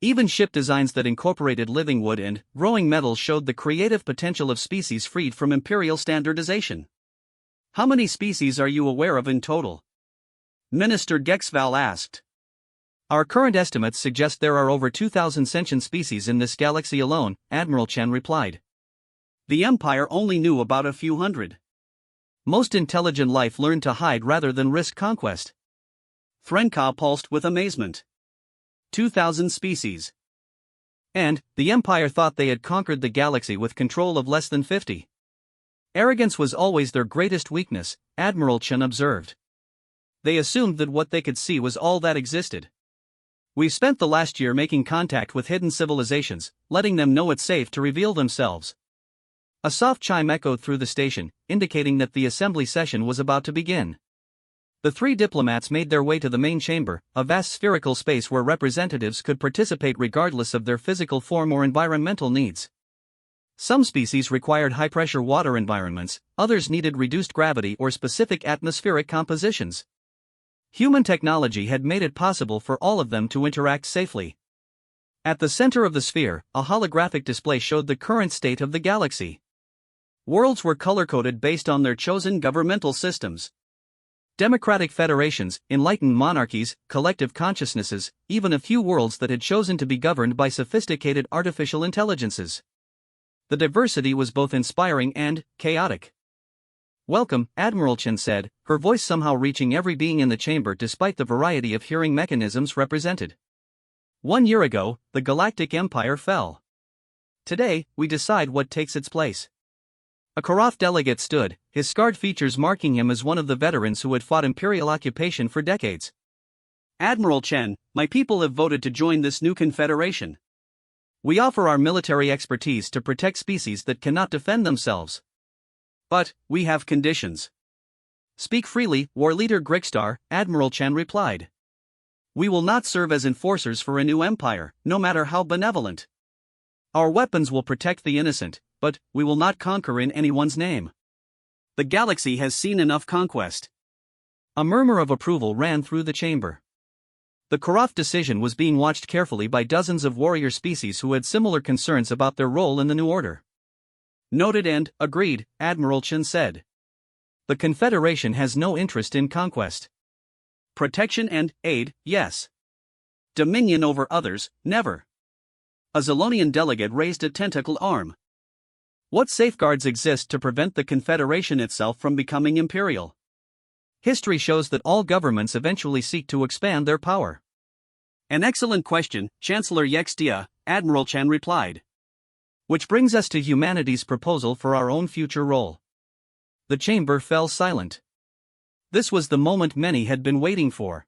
Even ship designs that incorporated living wood and growing metals showed the creative potential of species freed from Imperial standardization. How many species are you aware of in total? Minister Gexval asked. Our current estimates suggest there are over 2,000 sentient species in this galaxy alone, Admiral Chen replied. The Empire only knew about a few hundred. Most intelligent life learned to hide rather than risk conquest. Threnka pulsed with amazement. 2,000 species. And the Empire thought they had conquered the galaxy with control of less than 50. Arrogance was always their greatest weakness, Admiral Chen observed. They assumed that what they could see was all that existed. We've spent the last year making contact with hidden civilizations, letting them know it's safe to reveal themselves. A soft chime echoed through the station, indicating that the assembly session was about to begin. The three diplomats made their way to the main chamber, a vast spherical space where representatives could participate regardless of their physical form or environmental needs. Some species required high-pressure water environments, others needed reduced gravity or specific atmospheric compositions. Human technology had made it possible for all of them to interact safely. At the center of the sphere, a holographic display showed the current state of the galaxy. Worlds were color-coded based on their chosen governmental systems. Democratic federations, enlightened monarchies, collective consciousnesses, even a few worlds that had chosen to be governed by sophisticated artificial intelligences. The diversity was both inspiring and chaotic. "Welcome," Admiral Chen said, her voice somehow reaching every being in the chamber despite the variety of hearing mechanisms represented. 1 year ago, the Galactic Empire fell. Today, we decide what takes its place. A Koroth delegate stood, his scarred features marking him as one of the veterans who had fought Imperial occupation for decades. "Admiral Chen, my people have voted to join this new confederation. We offer our military expertise to protect species that cannot defend themselves. But, we have conditions." "Speak freely, War Leader Grigstar," Admiral Chen replied. "We will not serve as enforcers for a new empire, no matter how benevolent. Our weapons will protect the innocent, but we will not conquer in anyone's name. The galaxy has seen enough conquest." A murmur of approval ran through the chamber. The Koroth decision was being watched carefully by dozens of warrior species who had similar concerns about their role in the new order. "Noted and agreed," Admiral Chen said. "The Confederation has no interest in conquest. Protection and aid, yes. Dominion over others, never." A Zolonian delegate raised a tentacled arm. "What safeguards exist to prevent the Confederation itself from becoming imperial? History shows that all governments eventually seek to expand their power." "An excellent question, Chancellor Yextia," Admiral Chen replied. "Which brings us to humanity's proposal for our own future role." The chamber fell silent. This was the moment many had been waiting for.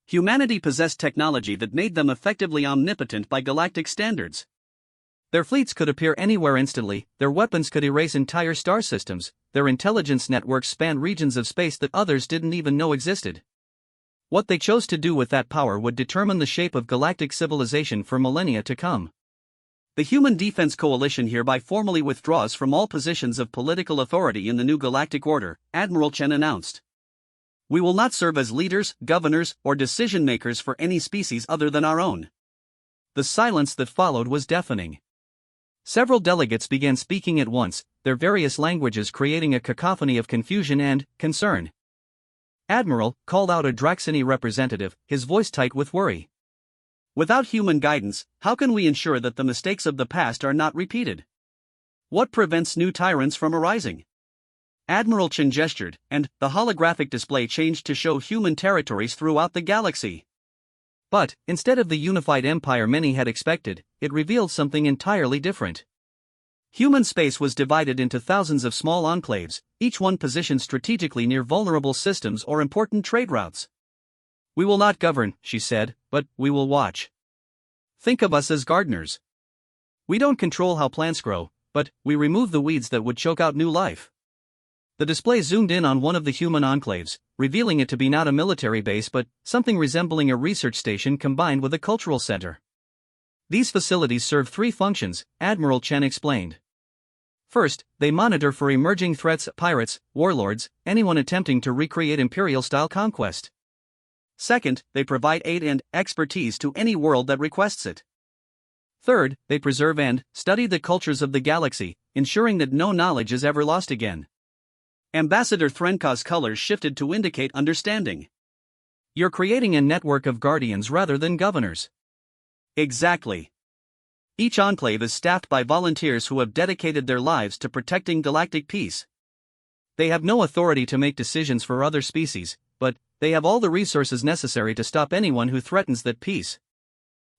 Humanity possessed technology that made them effectively omnipotent by galactic standards. Their fleets could appear anywhere instantly, their weapons could erase entire star systems, their intelligence networks spanned regions of space that others didn't even know existed. What they chose to do with that power would determine the shape of galactic civilization for millennia to come. The Human Defense Coalition hereby formally withdraws from all positions of political authority in the new galactic order, Admiral Chen announced. "We will not serve as leaders, governors, or decision-makers for any species other than our own." The silence that followed was deafening. Several delegates began speaking at once, their various languages creating a cacophony of confusion and concern. "Admiral," called out a Draxini representative, his voice tight with worry. "Without human guidance, how can we ensure that the mistakes of the past are not repeated? What prevents new tyrants from arising?" Admiral Chen gestured, and the holographic display changed to show human territories throughout the galaxy. But, instead of the unified empire many had expected, it revealed something entirely different. Human space was divided into thousands of small enclaves, each one positioned strategically near vulnerable systems or important trade routes. "We will not govern," she said, "but we will watch. Think of us as gardeners. We don't control how plants grow, but we remove the weeds that would choke out new life." The display zoomed in on one of the human enclaves, revealing it to be not a military base but something resembling a research station combined with a cultural center. "These facilities serve 3 functions," Admiral Chen explained. "First, they monitor for emerging threats, pirates, warlords, anyone attempting to recreate Imperial-style conquest. Second, they provide aid and expertise to any world that requests it. Third, they preserve and study the cultures of the galaxy, ensuring that no knowledge is ever lost again." Ambassador Threnka's colors shifted to indicate understanding. "You're creating a network of guardians rather than governors." "Exactly. Each enclave is staffed by volunteers who have dedicated their lives to protecting galactic peace. They have no authority to make decisions for other species, but they have all the resources necessary to stop anyone who threatens that peace."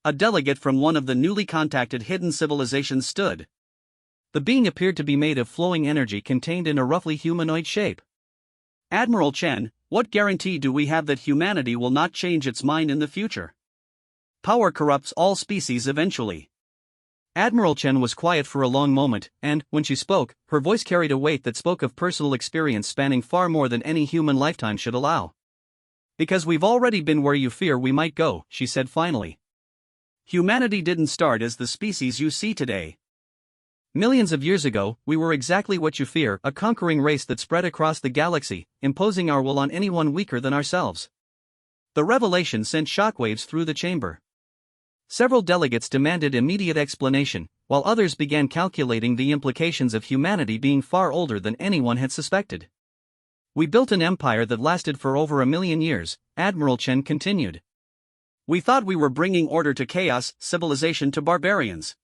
A delegate from one of the newly contacted hidden civilizations stood. The being appeared to be made of flowing energy contained in a roughly humanoid shape. "Admiral Chen, what guarantee do we have that humanity will not change its mind in the future? Power corrupts all species eventually." Admiral Chen was quiet for a long moment, and, when she spoke, her voice carried a weight that spoke of personal experience spanning far more than any human lifetime should allow. Because we've already been where you fear we might go, she said finally. Humanity didn't start as the species you see today. Millions of years ago, we were exactly what you fear, a conquering race that spread across the galaxy, imposing our will on anyone weaker than ourselves. The revelation sent shockwaves through the chamber. Several delegates demanded immediate explanation, while others began calculating the implications of humanity being far older than anyone had suspected. We built an empire that lasted for over 1,000,000 years, Admiral Chen continued. We thought we were bringing order to chaos, civilization to barbarians.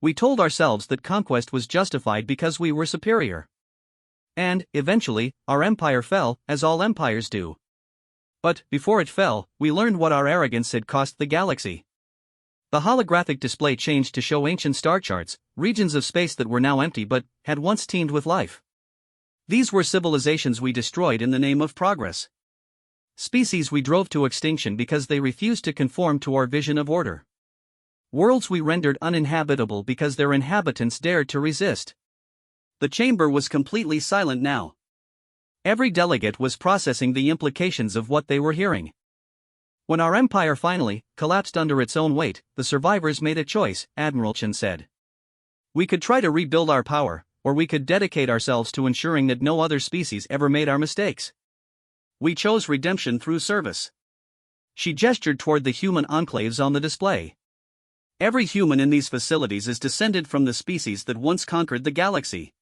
We told ourselves that conquest was justified because we were superior. And, eventually, our empire fell, as all empires do. But, before it fell, we learned what our arrogance had cost the galaxy. The holographic display changed to show ancient star charts, regions of space that were now empty but had once teemed with life. These were civilizations we destroyed in the name of progress. Species we drove to extinction because they refused to conform to our vision of order. Worlds we rendered uninhabitable because their inhabitants dared to resist. The chamber was completely silent now. Every delegate was processing the implications of what they were hearing. When our empire finally collapsed under its own weight, the survivors made a choice, Admiral Chen said. We could try to rebuild our power, or we could dedicate ourselves to ensuring that no other species ever made our mistakes. We chose redemption through service. She gestured toward the human enclaves on the display. Every human in these facilities is descended from the species that once conquered the galaxy.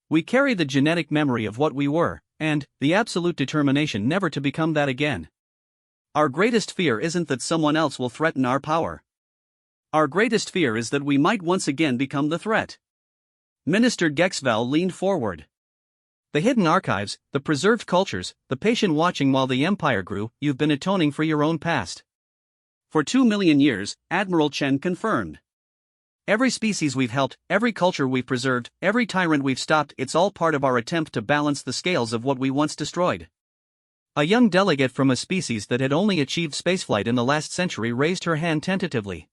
We carry the genetic memory of what we were, and the absolute determination never to become that again. Our greatest fear isn't that someone else will threaten our power. Our greatest fear is that we might once again become the threat. Minister Gexval leaned forward. The hidden archives, the preserved cultures, the patient watching while the empire grew, you've been atoning for your own past. For 2,000,000 years, Admiral Chen confirmed. Every species we've helped, every culture we've preserved, every tyrant we've stopped, it's all part of our attempt to balance the scales of what we once destroyed. A young delegate from a species that had only achieved spaceflight in the last century raised her hand tentatively.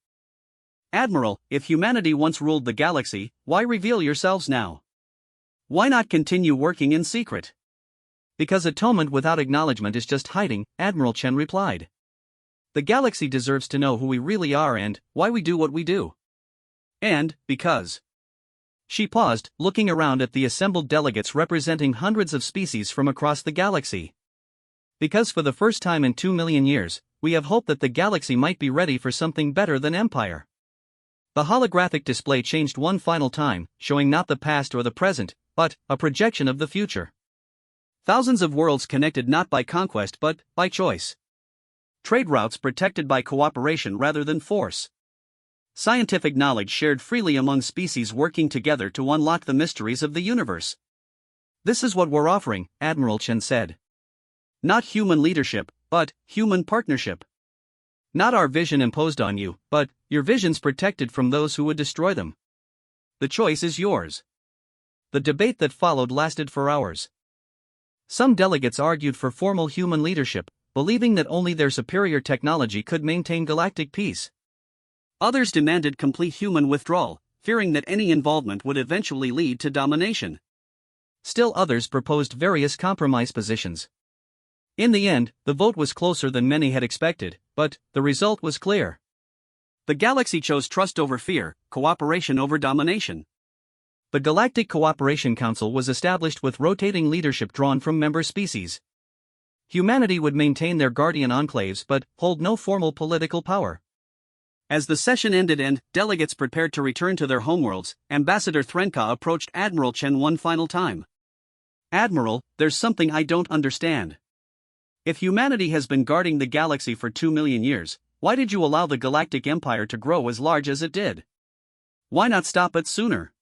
Admiral, if humanity once ruled the galaxy, why reveal yourselves now? Why not continue working in secret? Because atonement without acknowledgement is just hiding, Admiral Chen replied. The galaxy deserves to know who we really are and why we do what we do. And, because. She paused, looking around at the assembled delegates representing hundreds of species from across the galaxy. Because for the first time in 2,000,000 years, we have hoped that the galaxy might be ready for something better than empire. The holographic display changed one final time, showing not the past or the present, but a projection of the future. Thousands of worlds connected not by conquest but by choice. Trade routes protected by cooperation rather than force. Scientific knowledge shared freely among species working together to unlock the mysteries of the universe. This is what we're offering, Admiral Chen said. Not human leadership, but human partnership. Not our vision imposed on you, but your visions protected from those who would destroy them. The choice is yours. The debate that followed lasted for hours. Some delegates argued for formal human leadership, believing that only their superior technology could maintain galactic peace. Others demanded complete human withdrawal, fearing that any involvement would eventually lead to domination. Still others proposed various compromise positions. In the end, the vote was closer than many had expected, but the result was clear. The galaxy chose trust over fear, cooperation over domination. The Galactic Cooperation Council was established with rotating leadership drawn from member species. Humanity would maintain their guardian enclaves but hold no formal political power. As the session ended and delegates prepared to return to their homeworlds, Ambassador Threnka approached Admiral Chen one final time. Admiral, there's something I don't understand. If humanity has been guarding the galaxy for 2,000,000 years, why did you allow the Galactic Empire to grow as large as it did? Why not stop it sooner?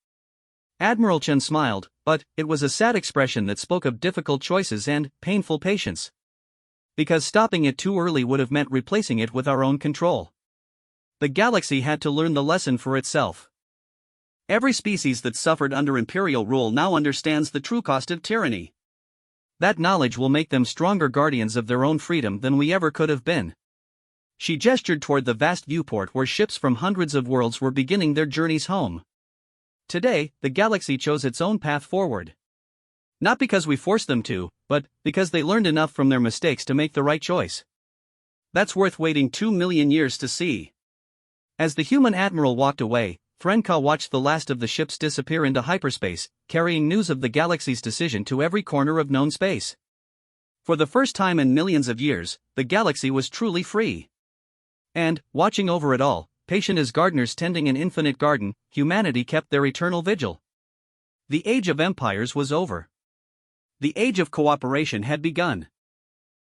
Admiral Chen smiled, but it was a sad expression that spoke of difficult choices and painful patience. Because stopping it too early would have meant replacing it with our own control. The galaxy had to learn the lesson for itself. Every species that suffered under imperial rule now understands the true cost of tyranny. That knowledge will make them stronger guardians of their own freedom than we ever could have been. She gestured toward the vast viewport where ships from hundreds of worlds were beginning their journeys home. Today, the galaxy chose its own path forward. Not because we forced them to, but because they learned enough from their mistakes to make the right choice. That's worth waiting 2 million years to see. As the human admiral walked away, Frenka watched the last of the ships disappear into hyperspace, carrying news of the galaxy's decision to every corner of known space. For the first time in millions of years, the galaxy was truly free. And, watching over it all, patient as gardeners tending an infinite garden, humanity kept their eternal vigil. The age of empires was over. The age of cooperation had begun.